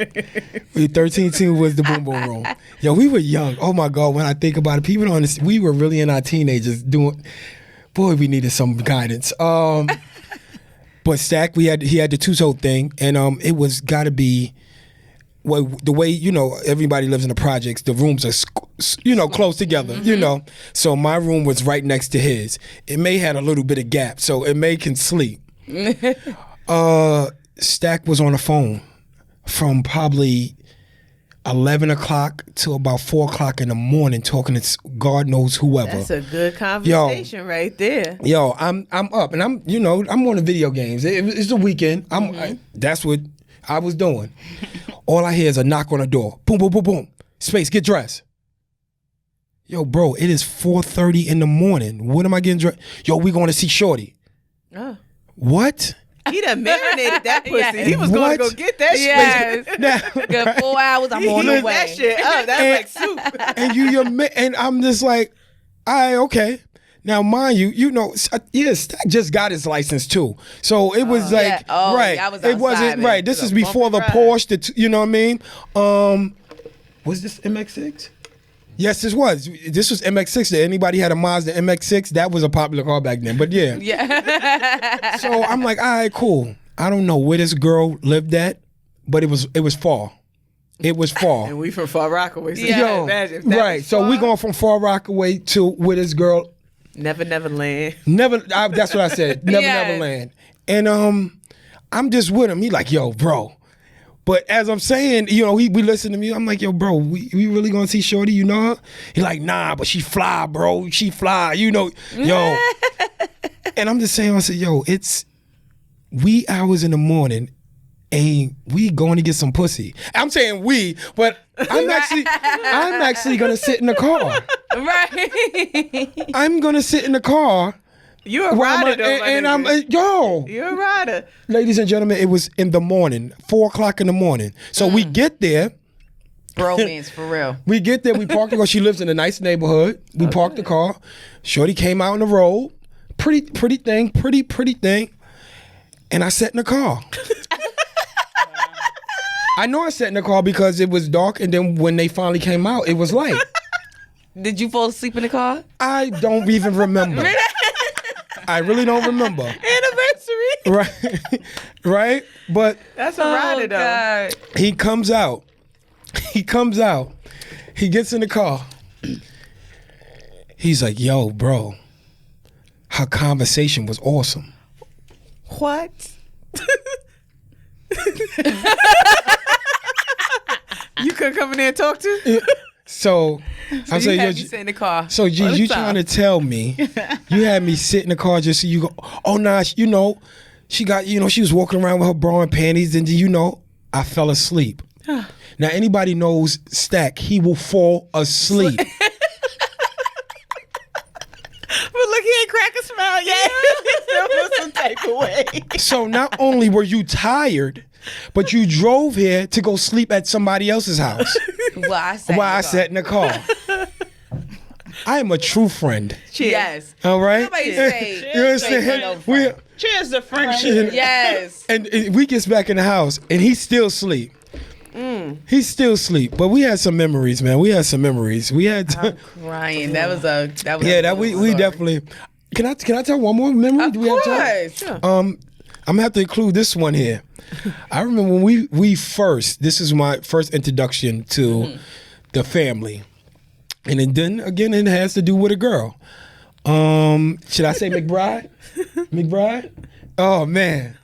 S4: 1310 was the Boom Boom Room. Yo, we were young. Oh my God, when I think about it, people don't understand. We were really in our teenagers doing. Boy, we needed some guidance. But Stack, he had the two-toe thing, and it was got to be. Well, the way, everybody lives in the projects, the rooms are, close together, So my room was right next to his. It may had a little bit of gap, so it may can sleep. Stack was on the phone from probably 11 o'clock to about 4 o'clock in the morning talking to God knows whoever.
S1: That's a good conversation right there.
S4: Yo, I'm up, and I'm on the video games. It's the weekend. That's what I was doing. All I hear is a knock on the door. Boom, boom, boom, boom. Space, get dressed. Yo, bro, it is 4:30 in the morning. What am I getting dressed? Yo, we going to see Shorty.
S1: Oh.
S4: What?
S1: He done marinated that pussy.
S2: Yes.
S1: He was going to go get that shit.
S2: Yes. Good 4 hours, I'm on the way.
S1: That shit up. That's like soup.
S4: And I'm just like, okay. Now, mind you, Stack just got his license too, so it was right.
S2: I was
S4: it wasn't right. This is before the Porsche. You know what I mean? Was this MX-6? Yes, this was. This was MX-6. That anybody had a Mazda MX-6? That was a popular car back then. But yeah.
S2: Yeah.
S4: So I'm like, all right, cool. I don't know where this girl lived at, but it was far. It was far.
S1: And we from Far Rockaway. So
S2: Yeah.
S1: imagine if that
S4: Right.
S1: was
S4: So
S1: far.
S4: we going from Far Rockaway to where this girl.
S1: Never land.
S4: That's what I said. Never land. And I'm just with him. He like, yo, bro. But as I'm saying, we listen to me. I'm like, yo, bro, we really gonna see Shorty? You know her? He like, nah, but she fly, bro. She fly. Yo. And I'm just saying, I said, yo, it's wee hours in the morning. And we going to get some pussy. I'm saying we, but I'm actually gonna sit in the car.
S2: Right.
S4: I'm gonna sit in the car.
S1: You're a rider, though,
S4: and I'm yo.
S1: You're a rider.
S4: Ladies and gentlemen, it was in the morning, 4 o'clock in the morning. So we get there.
S2: Bromance, for real.
S4: We get there. We park the car. She lives in a nice neighborhood. We parked the car. Shorty came out on the road. Pretty thing. And I sat in the car. I know I sat in the car because it was dark, and then when they finally came out, it was light.
S2: Did you fall asleep in the car?
S4: I don't even remember. I really don't remember.
S1: Anniversary.
S4: Right? But
S1: That's a rider, though.
S2: God.
S4: he comes out. He gets in the car. He's like, yo, bro, her conversation was awesome.
S1: What? You couldn't come in there and talk to?
S4: So I'm
S2: You
S4: saying,
S2: had me sit in the car.
S4: so G,
S2: all the
S4: you
S2: time.
S4: trying to tell me you had me sit in the car just so you go, oh nah, she got, she was walking around with her bra and panties, and I fell asleep. Now anybody knows Stack, he will fall asleep.
S1: But look, he ain't crack a smile yet. He still feels some type of way.
S4: So not only were you tired, but you drove here to go sleep at somebody else's house
S2: Well, I
S4: sat in the car. I am a true friend.
S1: Cheers.
S2: Yes.
S4: All right?
S2: Somebody say,
S4: You understand?
S3: Cheers to friendship.
S2: yes.
S4: And we gets back in the house, and he's still asleep. He's still asleep. But we had some memories, man. We had some memories. We had
S2: Crying. That was a
S4: we
S2: story.
S4: definitely. Can I tell one more memory?
S2: Of
S4: Do we have time?
S2: course.
S1: Sure.
S4: I'm gonna have to include this one here. I remember when we first. This is my first introduction to the family, and then again, it has to do with a girl. Should I say McBride? McBride? Oh man!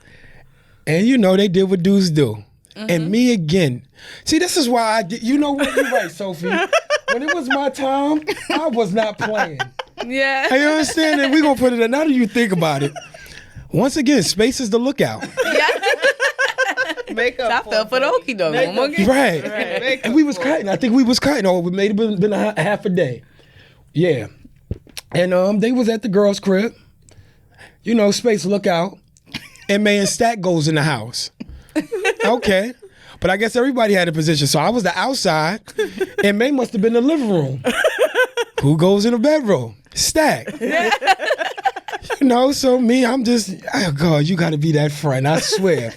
S4: And they did what dudes do, and me again. See, this is why I did. You know what? You're right, Sophie. When it was my time, I was not playing.
S2: Yeah.
S4: You understand that? We're gonna put it in. Now that you think about it, Once again, space is the lookout.
S3: Make up
S2: I fell for the okie doke.
S4: Right. And we was kiting. I think we was kiting. Oh, it may have been a half a day. Yeah. And they was at the girl's crib. You know, space lookout. And man, Stack goes in the house. Okay. But I guess everybody had a position. So I was the outside. And May must have been the living room. Who goes in the bedroom? Stack. You know, so me, I'm just, oh God, you got to be that friend. I swear.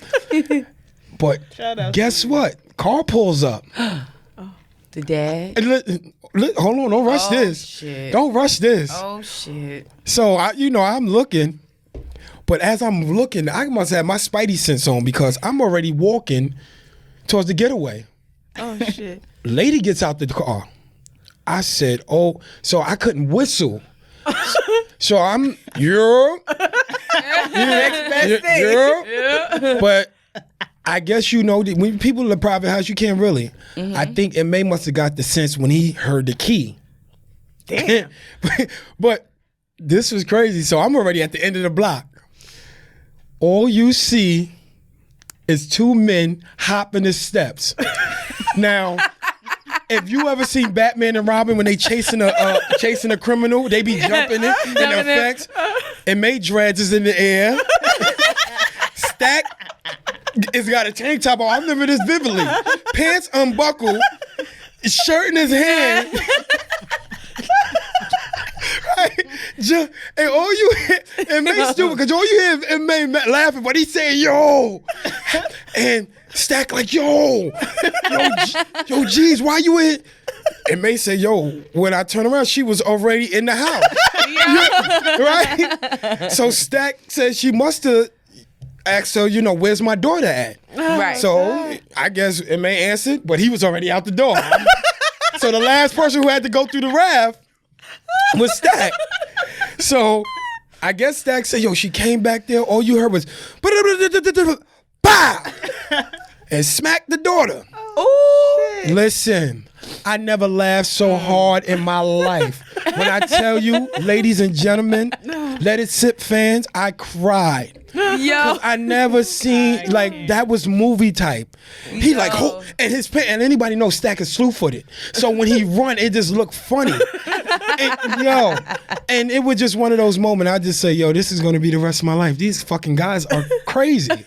S4: But guess what? Car pulls up.
S2: The dad.
S4: And hold on, don't rush this.
S2: Shit.
S4: Don't rush this.
S2: Oh shit.
S4: So I'm looking, but as I'm looking, I must have my spidey sense on because I'm already walking towards the getaway.
S1: Oh shit.
S4: Lady gets out the car. I said, oh, so I couldn't whistle. So I'm, but I guess when people in the private house, you can't really. Mm-hmm. I think May must have got the sense when he heard the key.
S1: Damn.
S4: But this was crazy. So I'm already at the end of the block. All you see is two men hopping the steps. Now, if you ever seen Batman and Robin when they chasing a criminal, they be jumping in the effects. And May dreads is in the air. Stack has got a tank top on. I remember this vividly. Pants unbuckled, shirt in his hand. Right? And all you hear, and May stupid, because all you hear is May laughing, but he saying, yo. And Stack like, yo, geez, why you in? And May say, yo, when I turn around, she was already in the house. Right? So Stack says she must have asked her, where's my daughter at?
S2: Right.
S4: So I guess May answered, but he was already out the door. So the last person who had to go through the raft was Stack. So I guess Stack said, yo, she came back there. All you heard was, bah! And smacked the daughter.
S2: Ooh.
S4: Listen, I never laughed so hard in my life. When I tell you, ladies and gentlemen, Let It Sip fans, I cried.
S2: Yo,
S4: I never seen that was movie type. He and anybody knows Stack is slew-footed. So when he run, it just looked funny. And it was just one of those moments. I just say, yo, this is gonna be the rest of my life. These fucking guys are crazy.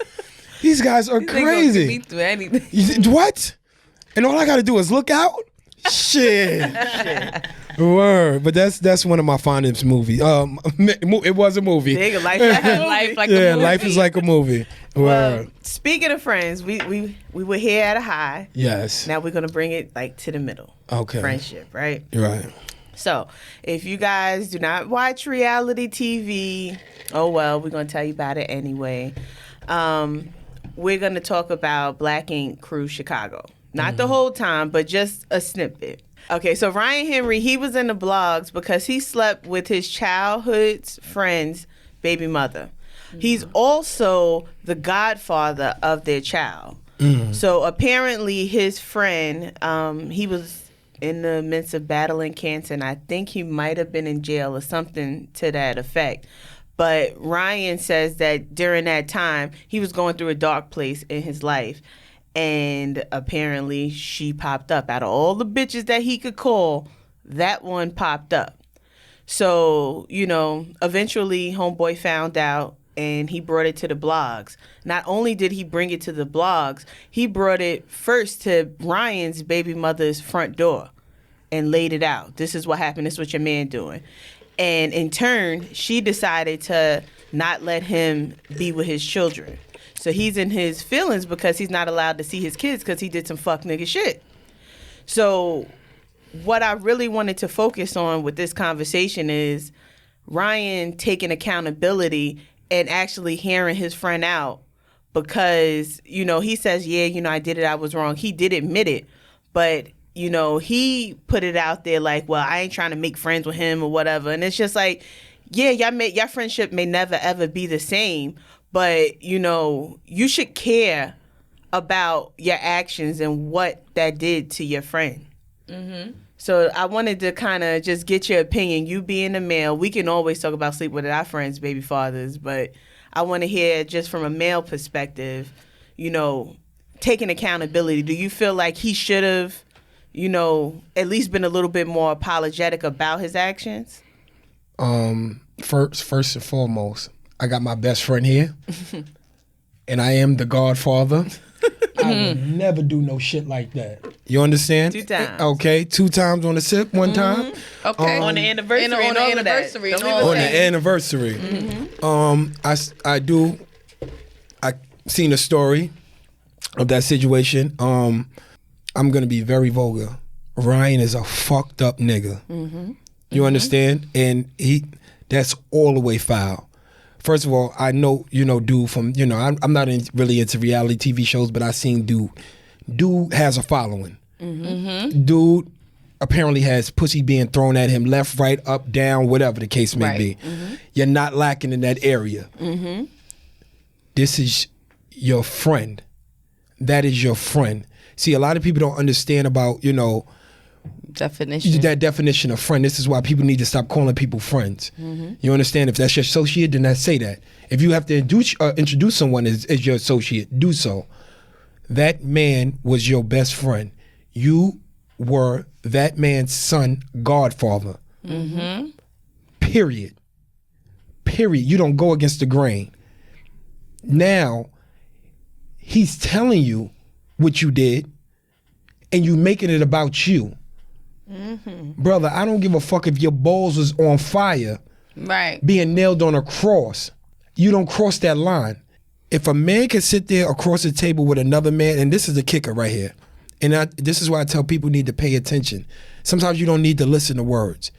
S4: These guys are crazy.
S2: Get me through anything.
S4: What? And all I gotta do is look out? Shit. Word. But that's one of my fondest movies. It was a movie.
S1: Nigga, life
S2: Like a movie.
S4: Life is like a movie. Word.
S1: Well, speaking of friends, we were here at a high.
S4: Yes.
S1: Now we're gonna bring it to the middle.
S4: Okay.
S1: Friendship, right?
S4: Right.
S1: So, if you guys do not watch reality TV, oh well, we're gonna tell you about it anyway. We're gonna talk about Black Ink Crew Chicago. Not the whole time, but just a snippet. Okay, so Ryan Henry, he was in the blogs because he slept with his childhood's friend's baby mother. He's also the godfather of their child. So apparently his friend, he was in the midst of battling cancer, and I think he might have been in jail or something to that effect. But Ryan says that during that time, he was going through a dark place in his life. And apparently she popped up. Out of all the bitches that he could call, that one popped up. So, eventually homeboy found out and he brought it to the blogs. Not only did he bring it to the blogs, he brought it first to Ryan's baby mother's front door and laid it out. This is what happened. This is what your man doing. And in turn, she decided to not let him be with his children. So he's in his feelings because he's not allowed to see his kids because he did some fuck nigga shit. So what I really wanted to focus on with this conversation is Ryan taking accountability and actually hearing his friend out because, he says, yeah, I did it. I was wrong. He did admit it. But, he put it out there like, well, I ain't trying to make friends with him or whatever. And it's just like, yeah, your friendship may never, ever be the same. But, you should care about your actions and what that did to your friend. Mm-hmm. So I wanted to kind of just get your opinion. You being a male, we can always talk about sleep with our friends' baby fathers, but I want to hear just from a male perspective, you know, taking accountability. Do you feel like he should have, you know, at least been a little bit more apologetic about his actions?
S4: First and foremost, I got my best friend here, and I am the godfather. I would never do no shit like that. You understand?
S1: 2 times.
S4: Okay, 2 times on the sip, 1 time.
S2: Okay.
S1: On the anniversary.
S2: And on
S1: and
S2: the
S1: all of that.
S2: anniversary and
S1: Don't
S2: all
S1: even
S2: of
S4: On
S1: say-
S4: the anniversary. I seen a story of that situation. I'm gonna be very vulgar. Ryan is a fucked up nigga. You understand? And that's all the way foul. First of all, I know, you know, dude from, you know, I'm not really into reality TV shows, but I seen dude. Dude has a following. Dude apparently has pussy being thrown at him left, right, up, down, whatever the case may be. You're not lacking in that area. This is your friend. That is your friend. See, a lot of people don't understand about, you know,
S2: Definition.
S4: that definition of friend. This is why people need to stop calling people friends. You understand? If that's your associate, then say that. If you have to introduce someone as your associate, do so. That man was your best friend. You were that man's son, godfather. Period. You don't go against the grain. Now, he's telling you what you did, and you making it about you. Brother, I don't give a fuck if your balls was on fire,
S2: Right.
S4: being nailed on a cross. You don't cross that line. If a man can sit there across the table with another man, and this is the kicker right here, and this is why I tell people need to pay attention. Sometimes you don't need to listen to words.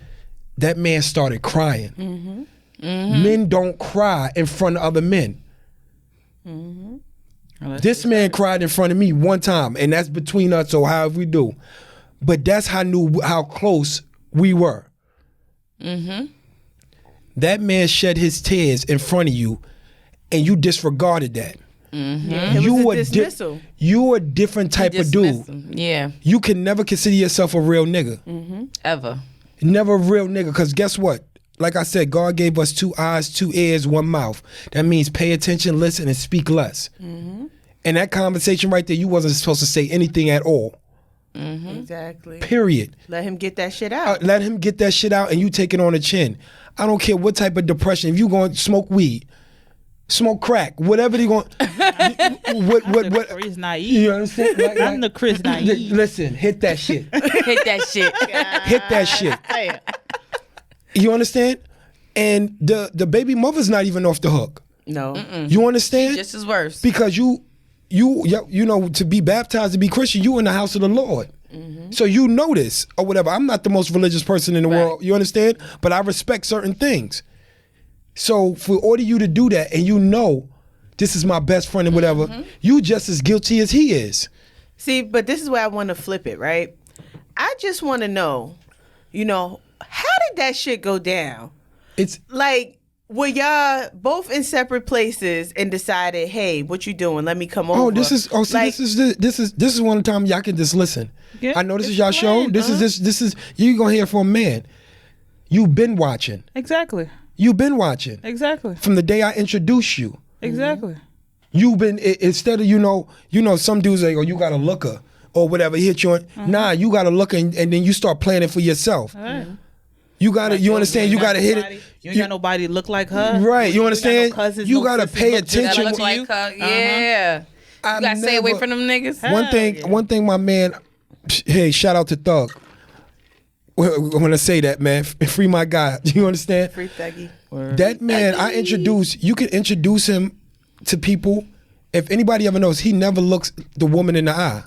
S4: That man started crying. Men don't cry in front of other men. This man cried in front of me 1 time, and that's between us, so however we do. But that's how close we were. That man shed his tears in front of you, and you disregarded that.
S1: Yeah, it was a dismissal.
S4: You a different type of dude.
S2: Yeah.
S4: You can never consider yourself a real nigga.
S2: Ever.
S4: Never a real nigga, because guess what? Like I said, God gave us 2 eyes, 2 ears, 1 mouth. That means pay attention, listen, and speak less. And that conversation right there, you wasn't supposed to say anything at all.
S1: Exactly.
S4: Period.
S1: Let him get that shit out.
S4: Let him get that shit out, and you take it on the chin. I don't care what type of depression. If you going to smoke weed, smoke crack, whatever they going. what?
S3: Chris naive.
S4: You understand?
S3: I'm the Chris naive.
S4: Listen, hit that shit.
S2: Hit that shit.
S4: Hit that shit. You understand? And the baby mother's not even off the hook.
S1: No.
S4: You understand?
S2: Just as worse.
S4: Because you know, to be baptized, to be Christian, you in the house of the Lord. So you know this or whatever. I'm not the most religious person in the world. You understand? But I respect certain things. So for order you to do that, and you know this is my best friend or whatever, you just as guilty as he is.
S1: See, but this is where I want to flip it, right? I just want to know, you know, how did that shit go down?
S4: It's
S1: Like, were y'all both in separate places and decided, hey, what you doing? Let me come over.
S4: this is one time y'all can just listen.
S3: Yeah,
S4: I know this
S3: it's
S4: is y'all show.
S3: fine,
S4: This is you gonna hear from a man. You've been watching.
S3: Exactly.
S4: You've been watching
S3: Exactly.
S4: from the day I introduced you.
S3: Exactly.
S4: You've been instead of you know some dudes like, oh, you got a looker or whatever, he hit you on. Nah, you got to look and then you start planning for yourself. You got to, you understand? You got to hit it.
S3: You ain't got nobody look like her.
S4: Right, you understand?
S3: got no cousins,
S4: You
S3: no
S4: got to
S3: sisters
S4: pay
S3: look just
S4: attention.
S2: Look
S3: to
S2: like
S3: you.
S2: her. Yeah. You gotta stay away from them niggas.
S4: One thing, my man. Hey, shout out to Thug. I'm gonna say that, man. Free my guy. You understand?
S1: Free Thuggy.
S4: That man, you can introduce him to people. If anybody ever knows, he never looks the woman in the eye.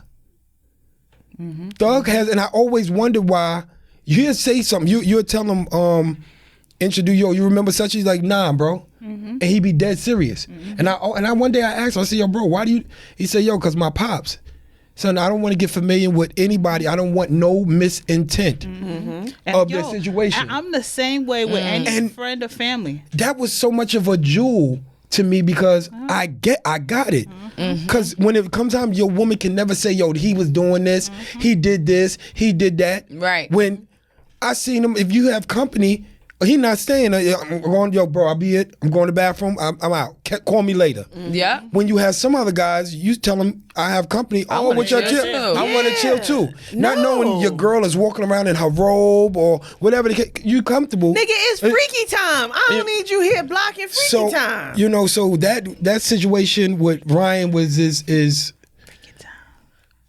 S4: Thug has, and I always wondered why. You'd say something, you'd tell him, introduce you remember such? He's like, nah, bro. And he'd be dead serious. And I one day I asked him, I said, yo, bro, why do you? He said, yo, cause my pops. Son, I don't want to get familiar with anybody. I don't want no misintent of the situation.
S3: I'm the same way with any friend or family.
S4: That was so much of a jewel to me because I got it. Because when it comes time, your woman can never say, yo, he was doing this, he did that.
S2: Right.
S4: When I seen him, if you have company, He not staying. I'm going, yo, bro, I'll be it. I'm going to the bathroom. I'm out. Call me later.
S2: Yeah.
S4: When you have some other guys, you tell them, I have company. Oh, with your chill. I want to chill too. Not knowing your girl is walking around in her robe or whatever. You comfortable.
S1: Nigga, it's freaky time. I don't need you here blocking freaky time.
S4: You know, so that situation with Ryan was is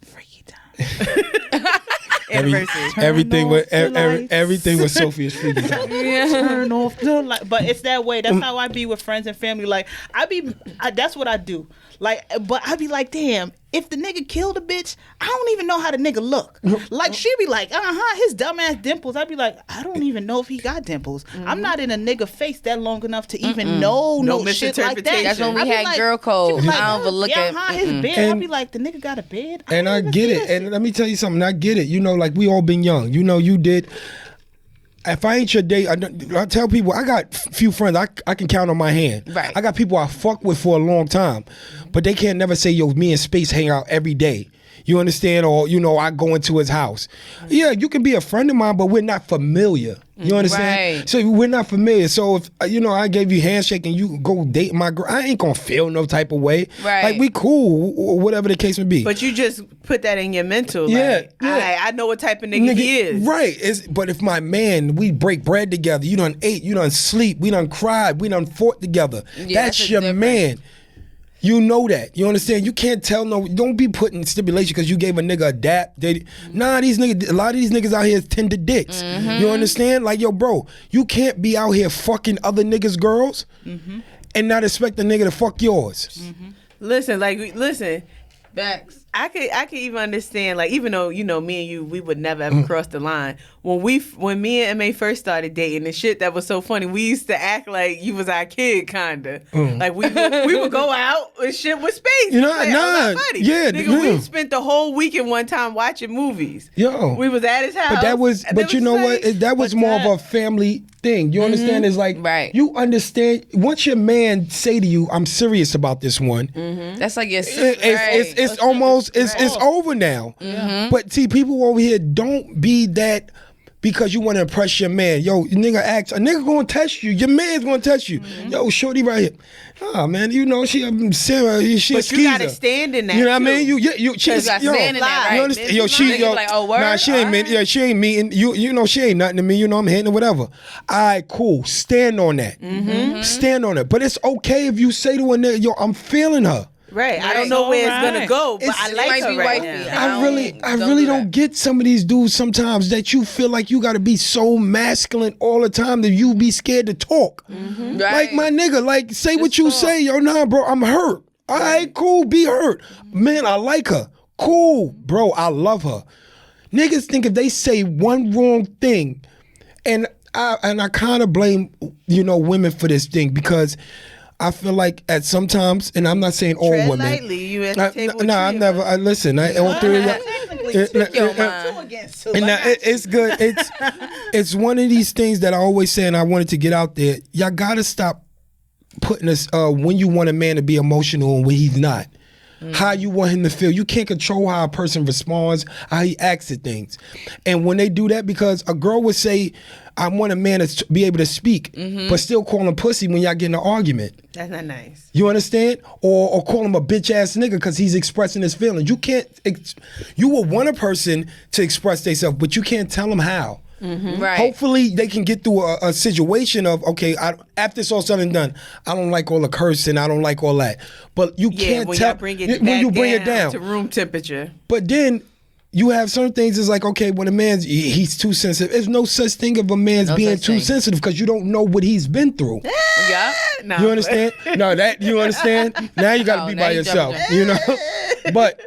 S3: freaky time.
S4: Everything with Sophy is freaky time.
S3: Turn off the light. But it's that way. That's how I be with friends and family. Like that's what I do. Like, but I be like, damn, if the nigga killed a bitch, I don't even know how the nigga look. Like, she be like, his dumbass dimples. I be like, I don't even know if he got dimples. I'm not in a nigga face that long enough to even know no shit like that.
S2: That's when we had girl code.
S3: Like,
S2: I don't look at
S3: his bed. I be like, the nigga got a bed.
S4: And I get it. And let me tell you something. I get it. You know, like we all been young. You know, you did. If I ain't your date, I tell people I got few friends I can count on my hand.
S2: Right.
S4: I got people I fuck with for a long time, but they can't never say, yo, me and Space hang out every day. You understand? Or, you know, I go into his house. Yeah, you can be a friend of mine, but we're not familiar. You understand?
S2: Right.
S4: So we're not familiar. So if, you know, I gave you a handshake and you go date my girl, I ain't gonna feel no type of way.
S2: Right.
S4: Like, we cool, whatever the case may be.
S1: But you just put that in your mental.
S4: Yeah,
S1: like, I know what type of nigga he is.
S4: Right. But if my man, we break bread together, you done ate, you done sleep, we done cried, we done fought together. That's your man. You know that. You understand? You can't tell don't be putting stipulation because you gave a nigga a dap. Nah, these niggas, a lot of these niggas out here is tender dicks. You understand? Like, yo, bro, you can't be out here fucking other niggas' girls and not expect a nigga to fuck yours.
S1: Listen,
S2: Facts.
S1: I could even understand, like, even though, you know, me and you, we would never ever cross the line. When me and MA first started dating, the shit that was so funny, we used to act like you was our kid, kinda. Like, we would go out and shit with Space.
S4: You know,
S1: like, nigga, we spent the whole weekend one time watching movies.
S4: Yo.
S1: We was at his house.
S4: But you know what? That was more of a family thing. You understand? It's like, you understand, once your man say to you, I'm serious about this one.
S2: That's like your
S4: it's almost, it's over now. But see, people over here don't be that because you want to impress your man. Yo, nigga acts, a nigga gonna test you. Your man's gonna test you. Yo, shorty right here. Oh man, you know she a skeezer.
S1: But you gotta stand in that.
S4: You know what I
S1: too.
S4: mean? She's
S2: got stand in that, right?
S4: You understand? Yo,
S2: like, oh, word?
S4: Nah, she ain't mean. Yeah, she ain't mean. You know she ain't nothing to me. You know I'm hitting or whatever. All right, cool. Stand on that. Stand on it. But it's okay if you say to a nigga, yo, I'm feeling her.
S1: Right. I don't know where it's gonna go, but I like her right now.
S4: I really don't get some of these dudes sometimes that you feel like you gotta be so masculine all the time that you be scared to talk. Like, my nigga, like, say what you say. Yo, nah, bro, I'm hurt. All right, cool, be hurt. Man, I like her. Cool, bro, I love her. Niggas think if they say one wrong thing, and I kind of blame, you know, women for this thing because I feel like at sometimes, and I'm not saying all
S1: Tread
S4: women.
S1: lightly. You at the table.
S4: No, I never. Listen, all three of y'all. It's good. It's one of these things that I always say, and I wanted to get out there. Y'all gotta stop putting us when you want a man to be emotional and when he's not. How you want him to feel. You can't control how a person responds, how he acts at things. And when they do that, because a girl would say, I want a man to be able to speak, but still call him pussy when y'all get in an argument.
S1: That's not nice.
S4: You understand? Or call him a bitch ass nigga because he's expressing his feelings. You can't, you will want a person to express themselves, but you can't tell them how.
S2: Right.
S4: Hopefully they can get through a situation of, okay, after it's all said and done, I don't like all the cursing, I don't like all that. But you can't tell
S1: when
S4: you bring it down
S1: to room temperature.
S4: But then you have certain things. It's like, okay, when a man's he's too sensitive. There's no such thing of a man's being too sensitive because you don't know what he's been through.
S2: Yeah.
S1: No.
S4: You understand? No, that you understand. Now you got to be by yourself. You know. But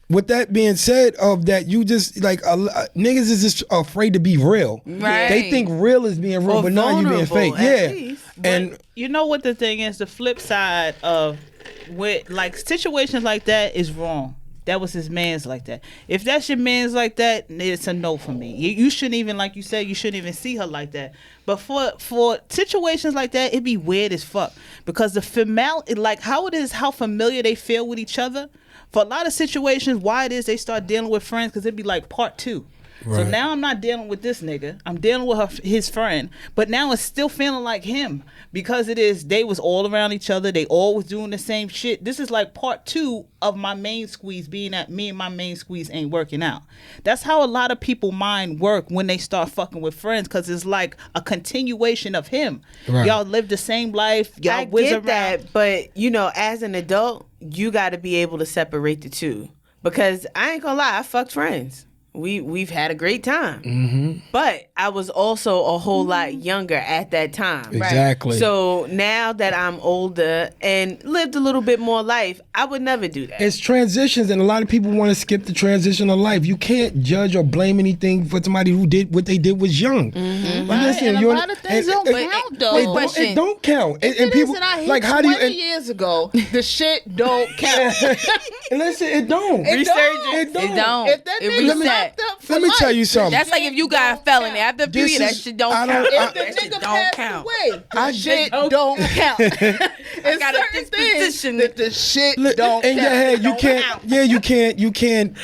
S4: with that being said, of that, you just like niggas is just afraid to be real.
S2: Right.
S4: They think real is being real, but now you being fake. Yeah. And
S3: you know what the thing is? The flip side of with like situations like that is wrong. That was his man's like that. If that's your man's like that, it's a no for me. You shouldn't even, like you said, you shouldn't even see her like that. But for situations like that, it'd be weird as fuck because the female, like how it is, how familiar they feel with each other. For a lot of situations, why it is they start dealing with friends because it'd be like part two. So
S4: Right.
S3: now I'm not dealing with this nigga. I'm dealing with his friend. But now it's still feeling like him because they was all around each other. They all was doing the same shit. This is like part 2 of my main squeeze being that me and my main squeeze ain't working out. That's how a lot of people mind work when they start fucking with friends, because it's like a continuation of him.
S4: Right.
S3: Y'all live the same life. Y'all
S1: I
S3: whiz
S1: get
S3: around.
S1: that, but as an adult, you got to be able to separate the two. Because I ain't gonna lie, I fucked friends. We've had a great time, but I was also a whole lot younger at that time.
S4: Exactly.
S1: So now that I'm older and lived a little bit more life, I would never do that.
S4: It's transitions, and a lot of people want to skip the transition of life. You can't judge or blame anything for somebody who did what they did was young.
S3: Right, and a lot of things don't count, though.
S4: It don't count. And people like, how do you?
S3: 20 years ago, the shit don't count.
S4: Listen, it don't.
S3: It
S1: Resurgence.
S3: don't.
S2: It don't.
S3: If that
S2: It
S3: nigga
S2: reset.
S3: locked up for
S4: Let me
S3: life,
S4: tell you something.
S2: That's like if you got a felony after a few
S4: This
S2: years, that
S4: is-
S2: shit don't
S4: I
S2: count.
S4: don't-
S3: If the
S1: That shit
S3: nigga
S1: don't
S3: passed
S1: count.
S3: away,
S4: I
S3: the shit
S1: don't
S3: don't count. It's
S2: got a
S3: certain
S2: disposition.
S3: things that the shit
S4: Look,
S3: don't
S4: in
S3: count.
S4: your head, you
S3: Don't
S4: can't.
S3: count.
S4: Yeah, you can't.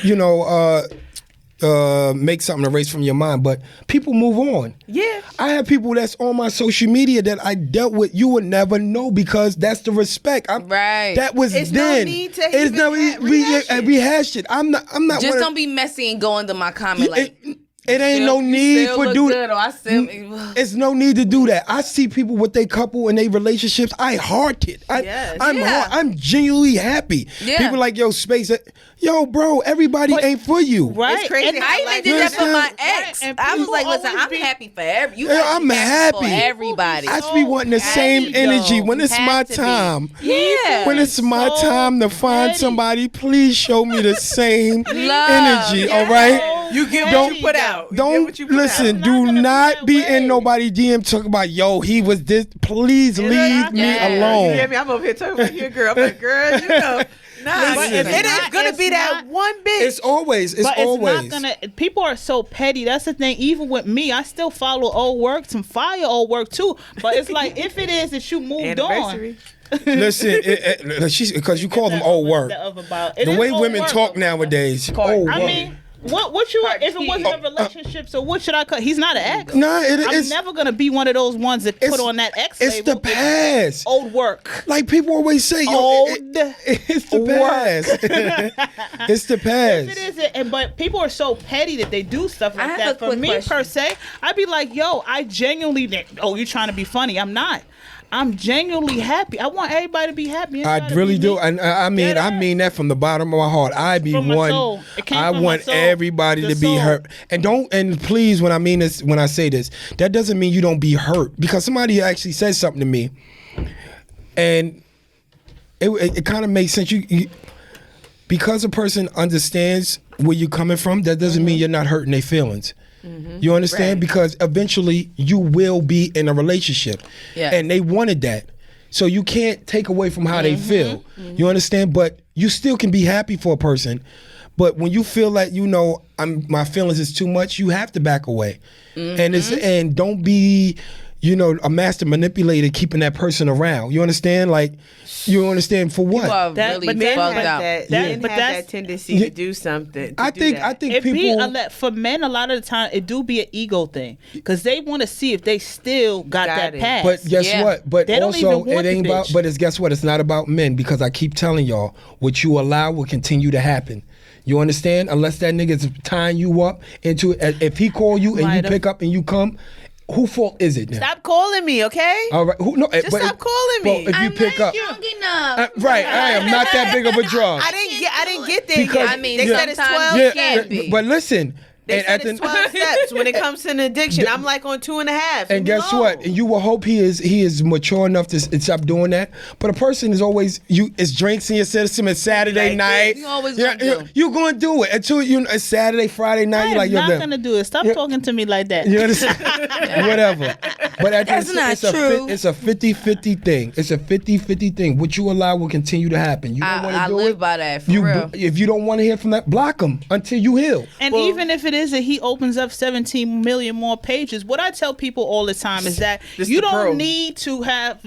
S4: Make something erase from your mind. But people move on.
S1: Yeah.
S4: I have people that's on my social media that I dealt with. You would never know because that's the respect.
S2: Right.
S4: That was
S1: It's no
S4: then.
S1: need to
S4: It's
S1: even
S4: no
S1: rehash it.
S4: rehash it. I'm not.
S2: Just
S4: one
S2: don't be messy and go under my comment like.
S4: It ain't no
S2: you
S4: need
S2: still
S4: for
S2: look
S4: do
S2: good, or I still.
S4: It's no need to do that. I see people with their couple and their relationships. I heart it.
S1: Yes.
S4: I'm genuinely happy.
S2: Yeah.
S4: People like, yo, space. Yo, bro, everybody ain't for you.
S3: Right.
S1: It's crazy
S3: And
S1: how
S2: I even
S1: life
S2: did that
S1: is.
S2: for my
S3: Right,
S2: ex.
S3: and
S2: I was
S3: people
S2: like, listen,
S3: always
S2: I'm
S3: be-
S2: happy for every. You
S4: Yeah,
S2: gotta
S4: I'm
S2: be
S4: happy.
S2: for everybody.
S4: I just be wanting the same
S3: happy,
S4: energy
S3: though.
S4: when it's
S2: You
S4: my
S2: have to be.
S4: time.
S2: Yeah.
S4: When it's my
S3: So
S4: time to find
S3: petty.
S4: somebody, please show me the same
S2: Love.
S4: energy. All right.
S1: You get
S4: Don't-
S1: what you put out. You get
S4: Don't
S1: what you put
S4: listen.
S1: out.
S3: not
S4: Do
S3: gonna be
S4: not
S3: that
S4: be
S3: way.
S4: in nobody DM talking about yo. He was this. Please leave me
S2: Yeah.
S1: You hear
S4: alone.
S1: me? I'm over here talking about your girl. I'm like, girl, you know. Nah,
S4: Listen.
S1: it is
S3: It's
S1: gonna
S3: not-
S1: be that
S3: it's
S1: one bitch.
S4: It's always. It's
S3: But
S4: always.
S3: it's not gonna. People are so petty. That's the thing. Even with me, I still follow old work, some fire old work too. But it's like if it is that you moved on.
S1: Anniversary.
S4: Listen, because you call them old work. The way women talk nowadays. Old
S3: I
S4: work.
S3: mean, what you? If it wasn't a relationship, so what should I cut? He's not an ex.
S4: Nah,
S3: I'm
S4: it's
S3: never gonna be one of those ones that put on that ex
S4: It's
S3: label.
S4: the past.
S3: Old work.
S4: Like people always say, yo,
S3: Old
S4: it's the
S3: work.
S4: past. It's the
S3: If
S4: past.
S3: it is, but people are so petty that they do stuff
S2: I
S3: like
S2: have
S3: that.
S2: a
S3: For
S2: quick
S3: me
S2: question.
S3: per se, I'd be like, yo, I genuinely think, oh, you trying to be funny? I'm not. I'm genuinely happy. I want everybody to be happy. It's
S4: I
S3: gotta
S4: really
S3: be
S4: do,
S3: me.
S4: and I mean,
S3: Dead
S4: I
S3: ass.
S4: mean that from the bottom of my heart. I be
S3: From my
S4: one.
S3: soul. It came
S4: I
S3: from my
S4: want
S3: soul.
S4: everybody
S3: The
S4: to be
S3: soul.
S4: hurt, and please, when I say this, that doesn't mean you don't be hurt because somebody actually said something to me, and it kind of makes sense. You because a person understands where you're coming from, that doesn't mean you're not hurting their feelings. You understand?
S1: Right.
S4: Because eventually you will be in a relationship.
S2: Yeah.
S4: And they wanted that. So you can't take away from how they feel. You understand? But you still can be happy for a person. But when you feel like, my feelings is too much, you have to back away. And don't be, a master manipulator keeping that person around. You understand? Like, you understand for what?
S2: You are
S3: That-
S2: really
S3: but
S1: Men
S3: that-
S2: fucked
S1: have
S2: up.
S1: that.
S3: That-
S1: Men
S3: but
S1: have
S3: that's-
S1: that tendency to do something.
S4: I think
S3: It be
S4: people.
S3: for men a lot of the time it do be an ego thing because they want to see if they still got that
S1: it.
S3: pass.
S4: But guess
S2: Yeah.
S4: what? But
S3: They don't
S4: also,
S3: even want
S4: it
S3: the
S4: ain't about.
S3: bitch.
S4: But it's guess what? It's not about men because I keep telling y'all what you allow will continue to happen. You understand? Unless that nigga's tying you up into it. If he call you and
S3: Might
S4: you
S3: have.
S4: pick up and you come, who fault is it now?
S1: Stop calling me, okay?
S4: All right.
S1: Just stop calling me.
S4: Well, if you pick up,
S2: young enough.
S4: right? I am not that big of a drug.
S1: I didn't get there
S4: Because-
S1: yet.
S2: I mean,
S1: they said it's
S2: sometimes
S1: 12
S2: you
S1: steps.
S2: can't be.
S4: But listen,
S1: They
S4: and
S1: said
S4: at the
S1: it's 12 steps. When it comes to an addiction, I'm like on 2.5.
S4: and guess what? And you will hope he is mature enough to stop doing that. But a person is always it's drinks in your system. It's Saturday
S1: Like
S4: night.
S2: this. You always gonna do.
S4: You're gonna do it until it's Saturday, Friday night.
S3: I
S4: You're
S3: am
S4: like, yo,
S3: not
S4: damn.
S3: gonna do it. Stop
S4: Yeah.
S3: talking to me like that.
S4: You understand? Whatever. But
S2: That's not true.
S4: It's a 50-50 thing. It's a 50-50 thing. What you allow will continue to happen. You don't want to
S2: I
S4: do
S2: live
S4: it.
S2: by that, for real.
S4: If you don't want to hear from that, block them until you heal.
S3: And even if it is that he opens up 17 million more pages. What I tell people all the time is that
S1: This
S3: you
S1: the pro.
S3: don't need to have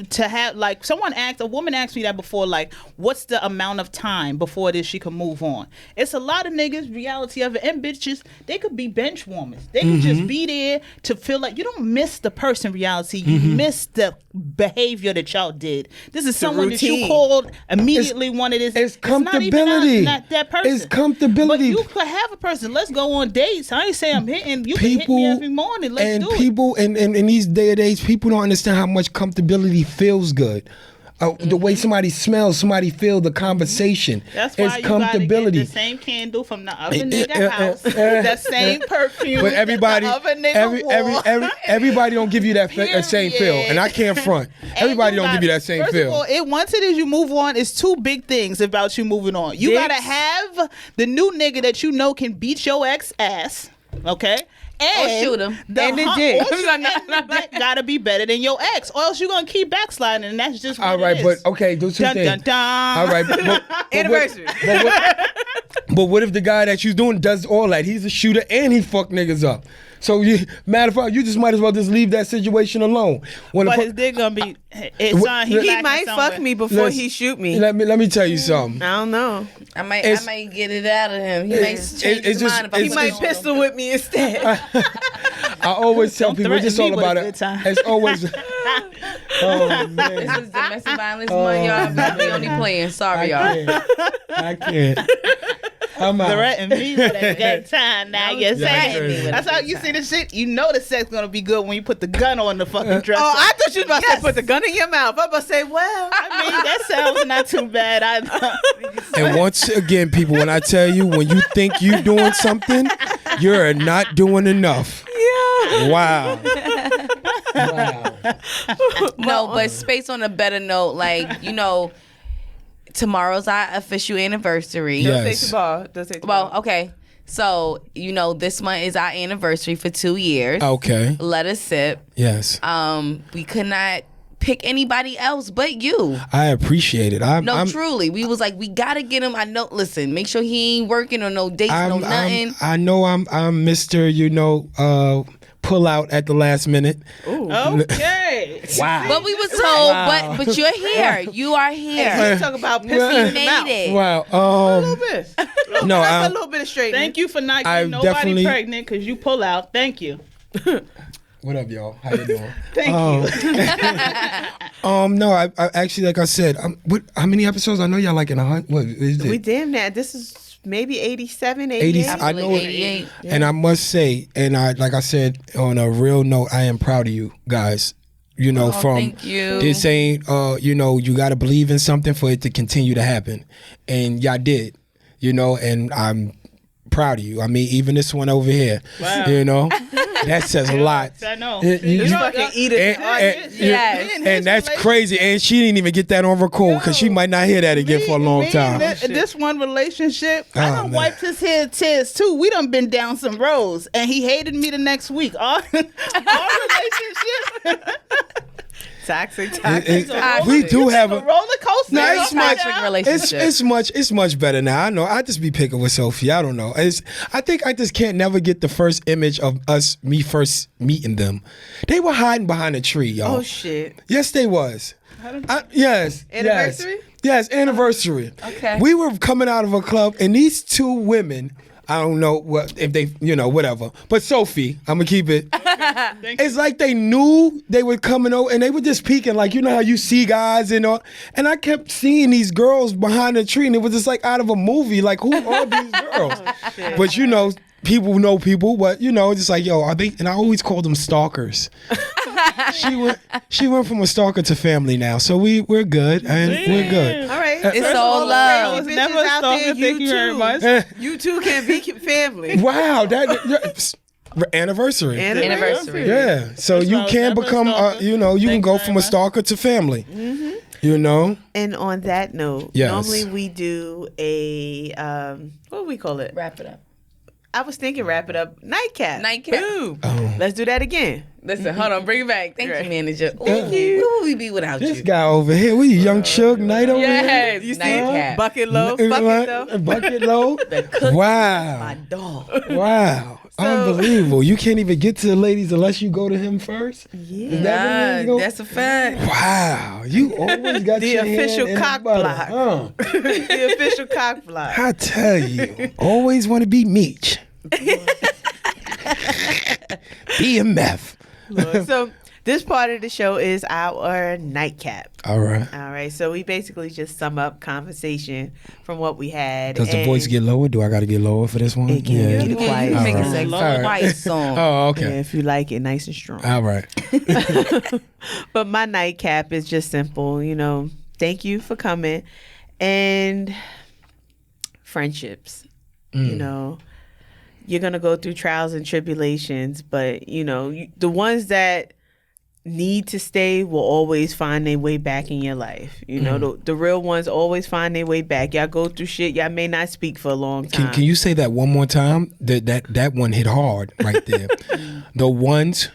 S3: like a woman asked me that before, like, what's the amount of time before it is she can move on? It's a lot of niggas, reality of it, and bitches, they could be bench warmers. They could just be there to feel like you don't miss the person reality. You miss the behavior that y'all did. This is someone that you
S1: routine.
S3: called immediately wanted is
S4: It's
S3: not even
S4: comfortability.
S3: not that person.
S4: It's comfortability.
S3: But you could have a person. Let's go on dates. I ain't say I'm hitting. You can hit me every morning. Let's
S4: and
S3: do it.
S4: people and in these day and age, people don't understand how much comfortability feels good. The way somebody smells, somebody feel the conversation.
S3: That's why
S4: it's
S3: you gotta get
S4: comfortability.
S3: the same candle from the other nigga house, the same perfume.
S4: But everybody,
S3: that the other nigga wore.
S4: everybody don't give you that same feel, and I can't front. Everybody don't give you that same
S3: first
S4: feel.
S3: Of all, once it is you move on, it's two big things about you moving on. You
S1: Dicks.
S3: gotta have the new nigga that you know can beat your ex ass. Okay. And
S2: shoot him.
S1: And the dick.
S3: the dick gotta be better than your ex, or else you're gonna keep backsliding, and that's just what
S4: All right,
S3: it
S4: but
S3: is.
S4: okay, do two
S3: Dun,
S4: things.
S3: dun, dun.
S4: All right, but
S1: Anniversary.
S4: But what if the guy that you're doing does all that? He's a shooter and he fuck niggas up. So matter of fact, you just might as well just leave that situation alone. When
S3: But
S4: the
S3: his dick gonna be. He
S1: He
S3: lacking
S1: might
S3: somewhere.
S1: fuck me before
S4: Let's-
S1: he shoot me.
S4: let me tell you something.
S1: I don't know.
S2: I might
S4: It's-
S2: get it out of him. He might change
S4: it's
S2: his
S4: just-
S2: mind if I
S1: He
S4: it's-
S2: put
S1: might
S2: it on
S1: pistol
S2: him.
S1: with me instead.
S4: I always tell
S3: Don't
S4: people it's just all
S3: threaten me
S4: about
S3: with a
S4: it.
S3: good time.
S4: It's always. Oh man,
S2: This is domestic violence month, y'all. We only playing. Sorry, y'all.
S4: I can't. I'm out.
S3: Threaten me with a good time. Now you're saying
S2: threaten me with a
S3: that's how
S2: good
S3: you
S2: time.
S3: see the shit. You know the sex gonna be good when you put the gun on the fucking dresser.
S1: Oh, I thought you was about to say put the gun in your mouth. I'm about to say, well,
S3: I mean, that sounds not too bad.
S4: And once again, people, when I tell you, when you think you're doing something, you're not doing enough.
S1: yeah.
S4: Wow. Wow.
S2: No, but space on a better note, like, tomorrow's our official anniversary.
S4: Yeah.
S1: Don't
S4: Yes.
S1: take the ball. Don't take the
S2: Well,
S1: ball.
S2: okay. So, this month is our anniversary for 2 years.
S4: Okay.
S2: Let us sip.
S4: Yes.
S2: We could not pick anybody else but you.
S4: I appreciate it. I'm
S2: Truly. We was like, we gotta get him. I know, listen, make sure he ain't working or no dates, no nothing.
S4: I know I'm Mr. Pull out at the last minute.
S3: Okay.
S4: Wow.
S2: But we was told, but you're here. You are here.
S1: Let's talk about pissing in the mouth.
S2: Made it.
S4: Wow.
S1: A little bit.
S4: No,
S1: That's a little bit of straightening.
S3: Thank you for not
S4: I
S3: getting nobody
S4: definitely-
S3: pregnant because you pull out. Thank you.
S4: What up, y'all? How you doing?
S3: Thank you.
S4: No, I actually, like I said, how many episodes? I know y'all like in 100. What is it?
S1: We damn that. This is maybe 87, 88.
S4: 80. I know it.
S2: 88.
S4: And I must say, and like I said, on a real note, I am proud of you guys. From
S2: thank you.
S4: this ain't, you got to believe in something for it to continue to happen. And y'all did, and I'm proud of you. I mean, even this one over here,
S3: Wow.
S4: that says a lot.
S3: I know.
S4: You
S1: fucking eat it.
S2: Yes.
S4: and that's crazy. And she didn't even get that on record because she might not hear that again for a long time.
S3: This one relationship, I
S4: Oh,
S3: done
S4: man.
S3: wiped his head tears too. We done been down some roads, and he hated me the next week. Our relationship,
S1: Toxic.
S4: We do have
S3: a
S4: a.
S3: roller coaster.
S4: No, it's much.
S2: Toxic relationship.
S4: It's much better now. I know. I just be picking with Sophie. I don't know. I think I just can't never get the first image of me first meeting them. They were hiding behind a tree, y'all.
S1: Oh, shit.
S4: Yes, they was. Yes.
S1: Anniversary?
S4: Yes, anniversary.
S2: Okay.
S4: We were coming out of a club, and these two women. I don't know what if they, whatever. But Sophie, I'm gonna keep it. It's like they knew they were coming over, and they were just peeking, like how you see guys and all. And I kept seeing these girls behind the tree, and it was just like out of a movie. Like, who are these girls? But people know people, but just like, yo, are they? And I always called them stalkers. She went from a stalker to family now, so we're good, and we're good.
S1: All right.
S2: It's
S1: First of
S2: all
S1: all,
S2: love.
S1: crazy
S3: I was
S1: bitches
S3: never a
S1: out there,
S3: stalker. Thank you very much.
S1: You two can be family.
S4: Wow, that anniversary.
S2: Anniversary.
S4: Yeah, so
S3: That's
S4: you
S3: why I was
S4: can
S3: never a
S4: become,
S3: stalker.
S4: you
S3: Thank
S4: can
S3: you
S4: go
S3: very
S4: from a
S3: much.
S4: stalker to family.
S1: And on that note,
S4: Yes.
S1: normally we do a, what do we call it?
S2: Wrap it up.
S1: I was thinking wrap it up. Nightcap.
S2: Nightcap.
S1: Boom.
S4: Oh.
S1: Let's do that again.
S2: Listen, hold on, bring it back. Thank
S1: Right.
S2: you, manager. Ooh,
S4: Thank
S2: where would we be without
S4: This
S2: you?
S4: guy over here, what you, Young Chug Knight over
S2: Yes,
S1: You see
S2: nightcap.
S1: bucket low,
S4: here?
S1: bucket though.
S4: Bucket low.
S2: My
S4: Wow.
S2: dog.
S4: Wow. Unbelievable. You can't even get to the ladies unless you go to him first?
S1: Yeah.
S4: Is that what you
S2: Nah,
S4: go-
S2: that's a fact.
S4: Wow. You always got
S1: The
S4: your
S1: official
S4: hand in
S1: cock
S4: the butter,
S1: block.
S4: huh?
S1: The official cock block.
S4: I tell you, always want to be Meech. BMF.
S1: So this part of the show is our nightcap.
S4: All right.
S1: All right, so we basically just sum up conversation from what we had.
S4: Does the
S1: and-
S4: voice get lower? Do I got to get lower for this one?
S1: It can. Get it quiet.
S2: You can make
S4: All
S2: a
S4: right.
S2: sex
S3: All right.
S2: quiet song.
S4: Oh,
S1: Yeah,
S4: okay.
S1: if you like it, nice and strong.
S4: All right.
S1: But my nightcap is just simple. Thank you for coming, and friendships. You're gonna go through trials and tribulations, but the ones that need to stay will always find their way back in your life. The real ones always find their way back. Y'all go through shit. Y'all may not speak for a long time.
S4: Can you say that one more time? That one hit hard right there. The ones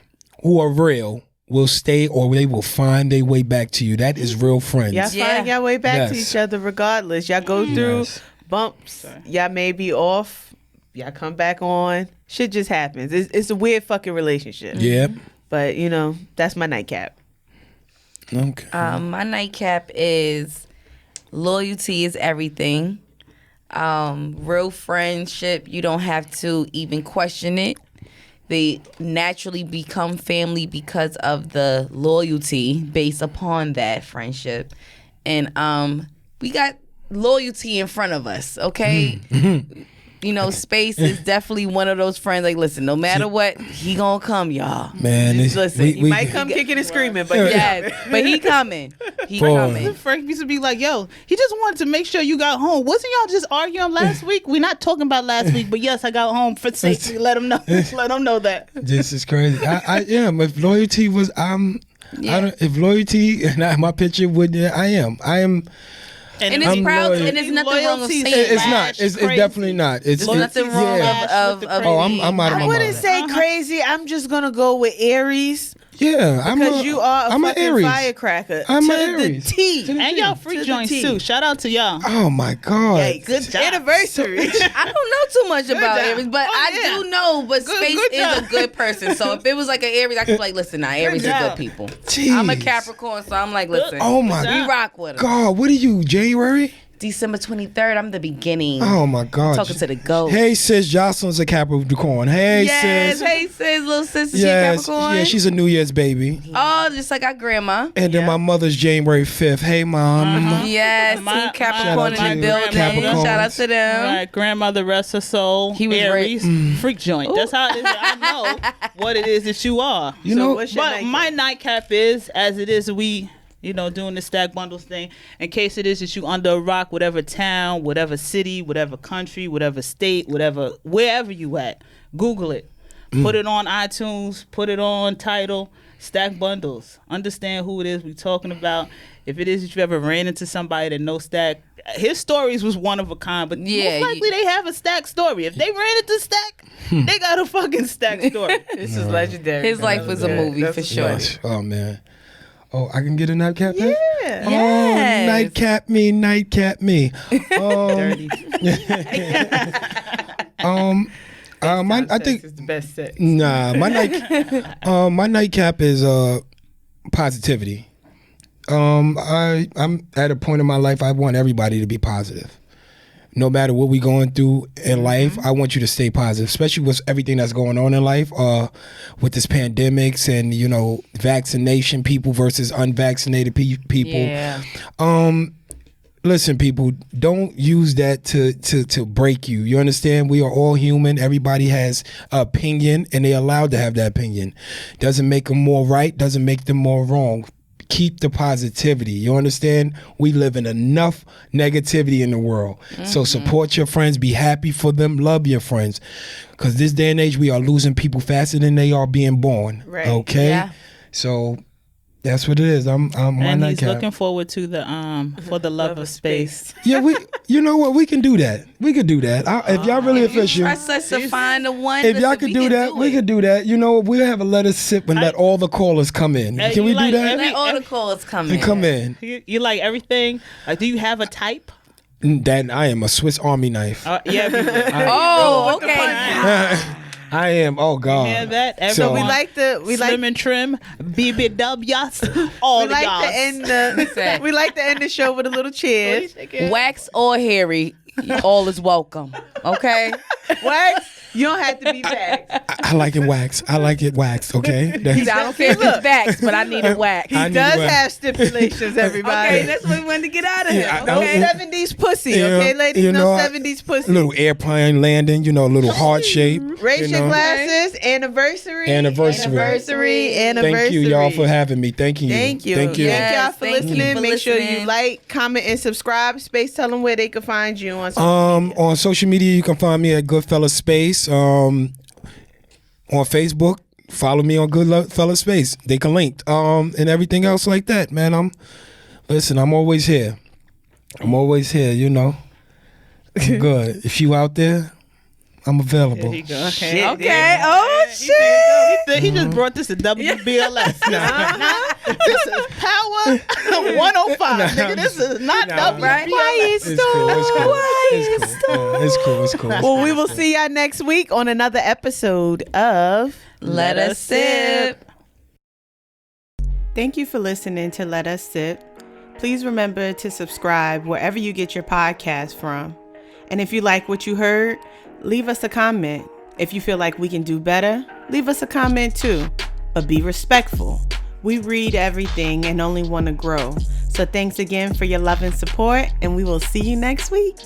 S4: who are real will stay, or they will find their way back to you. That is real friends.
S1: Y'all find y'all way back to
S4: Yes.
S1: each other regardless. Y'all go through
S4: Yes.
S1: bumps. Y'all may be off. Y'all come back on. Shit just happens. It's a weird fucking relationship.
S4: Yep.
S1: But that's my nightcap.
S4: Okay.
S2: My nightcap is loyalty is everything. Real friendship, you don't have to even question it. They naturally become family because of the loyalty based upon that friendship. And we got loyalty in front of us, okay? Space is definitely one of those friends. Like, listen, no matter what, he gonna come, y'all.
S4: Man,
S1: Just listen, he might come kicking and screaming, but
S2: Yes, but he coming. He
S4: Boy.
S2: coming.
S3: Frank used to be like, yo, he just wanted to make sure you got home. Wasn't y'all just arguing last week? We're not talking about last week, but yes, I got home for safety. Let him know. Let him know that.
S4: This is crazy. I am. If loyalty was, if loyalty and my picture would, I am.
S2: And it's
S4: I'm
S2: proud,
S4: loyal.
S2: and there's nothing wrong with
S3: Loyalty
S2: saying
S3: is
S4: It's
S2: that.
S4: not. It's definitely not. It's
S2: There's nothing wrong
S4: yeah.
S2: of
S4: Oh, I'm out of
S1: I
S4: my
S1: wouldn't
S4: mind.
S1: say crazy. I'm just gonna go with Aries
S4: Yeah,
S1: because you are a
S4: I'm an
S1: fucking
S4: Aries.
S1: firecracker.
S4: I'm
S1: to
S4: an Aries.
S1: the T.
S3: And y'all
S1: To
S3: free
S1: the
S3: joints
S1: T.
S3: too. Shout out to y'all.
S4: Oh my God.
S1: Hey, good
S3: job.
S1: anniversary.
S2: I don't know too much about
S1: job.
S2: Aries, but
S1: Oh,
S2: I
S1: yeah.
S2: do know. But Space
S3: good
S2: is
S3: job.
S2: a good person. So if it was like an Aries, I could be like, listen, Aries are
S3: job.
S2: good people.
S4: Jeez.
S2: I'm a Capricorn, so I'm like, listen,
S4: Oh my
S2: we rock with them.
S4: God. What are you, January?
S2: December 23rd, I'm the beginning.
S4: Oh my God.
S2: Talking to the ghost.
S4: Hey sis, Jocelyn's a Capricorn. Hey
S2: yes,
S4: sis.
S2: hey sis, little sister,
S4: Yes,
S2: she a Capricorn.
S4: yeah, she's a New Year's baby.
S2: Oh, just like our grandma.
S4: And then my mother's January 5th. Hey mom.
S2: Yes,
S3: My-
S2: Team Capricorn
S4: Shout out
S2: in
S4: to
S2: the building.
S4: Capricorns.
S2: Shout out to them.
S3: All right, grandmother, rest her soul.
S2: He was
S3: Aries, freak joint. That's how it is. I know what it is that you are.
S4: You know,
S1: what's your
S3: But
S1: nightcap?
S3: my nightcap is, as it is, we, doing the stack bundles thing. In case it is that you under a rock, whatever town, whatever city, whatever country, whatever state, wherever you at, Google it. Put it on iTunes. Put it on Tidal. Stack bundles. Understand who it is we talking about. If it is that you ever ran into somebody that knows Stack, his stories was one of a kind, but
S2: Yeah,
S3: most likely they have a Stack story. If they ran into Stack, they got a fucking Stack story.
S1: This is legendary.
S2: His life was a movie for sure.
S4: Yes. Oh man. Oh, I can get a nightcap. then?
S1: Yeah.
S4: Oh,
S2: Yes.
S4: nightcap me, nightcap me.
S3: Dirty.
S4: I think
S1: it's the best sex.
S4: my nightcap is positivity. I'm at a point in my life I want everybody to be positive. No matter what we going through in life, I want you to stay positive, especially with everything that's going on in life, with this pandemics and vaccination people versus unvaccinated people.
S2: Yeah.
S4: Listen, people, don't use that to break you. You understand? We are all human. Everybody has an opinion, and they're allowed to have that opinion. Doesn't make them more right. Doesn't make them more wrong. Keep the positivity. You understand? We live in enough negativity in the world. So support your friends. Be happy for them. Love your friends. Because this day and age, we are losing people faster than they are being born.
S1: Right.
S4: Okay?
S2: Yeah.
S4: So That's what it is. I'm one
S3: And he's
S4: nightcap.
S3: looking forward to the for the love of space.
S4: Yeah, you know what? We can do that. We could do that. If y'all really official,
S2: Trust us to find the one.
S4: if y'all
S2: listen,
S4: could do that, we could do that. You know, we'll have a let us sip and let all the callers come in.
S3: Hey,
S4: Can we
S3: you
S4: do
S3: like
S4: that?
S2: Let all the calls come in.
S4: And come in.
S3: You like everything? Like, do you have a type?
S4: That I am a Swiss Army knife.
S3: Yeah.
S2: Oh, okay.
S4: I am. Oh God.
S3: Yeah, that.
S4: So
S1: So we like
S3: Slim and trim, BBWs, all
S1: we
S3: of
S1: like
S3: y'all.
S1: to end the we like to end the show with a little cheers.
S2: Wax or hairy, all is welcome. Okay.
S1: Wax, you don't have to be back.
S4: I like it wax. I like it waxed. Okay.
S2: I don't care if it's wax, but I need it wax.
S4: I
S1: He
S4: need
S1: does
S4: wax.
S1: have stipulations, everybody.
S2: Okay, that's what we wanted to get out of here.
S4: I-
S1: No
S2: Okay.
S1: 70s pussy,
S4: Yeah,
S1: okay, ladies?
S4: you
S1: No
S4: know,
S1: 70s pussy.
S4: Little airplane landing. You know, a little heart shape.
S1: Raise
S4: you
S1: your
S4: know.
S1: glasses. Anniversary.
S4: Anniversary.
S1: Anniversary.
S4: Thank you, y'all, for having me. Thank you.
S1: Thank you.
S4: Thank you.
S1: Thank y'all for
S2: Thank you
S1: listening.
S2: for
S1: Make sure you
S2: listening.
S1: like, comment, and subscribe. Space, tell them where they can find you on social media.
S4: On social media, you can find me at Goodfella Space. On Facebook, follow me on Goodfella Space. They can link. And everything else like that, man. I'm always here. You know. I'm good. If you out there, I'm available.
S3: There you go. Okay.
S2: Okay. Oh shit.
S3: He just brought this to WBLS. This is Power 105, nigga. This is not WBLS.
S2: Right?
S1: Quiet
S4: It's cool. It's cool.
S1: Quiet storm.
S4: It's cool. It's cool.
S1: Well, we will see y'all next week on another episode of
S2: Let us sip.
S1: Thank you for listening to Let Us Sip. Please remember to subscribe wherever you get your podcast from. And if you like what you heard, leave us a comment. If you feel like we can do better, leave us a comment too. But be respectful. We read everything and only want to grow. So thanks again for your love and support, and we will see you next week.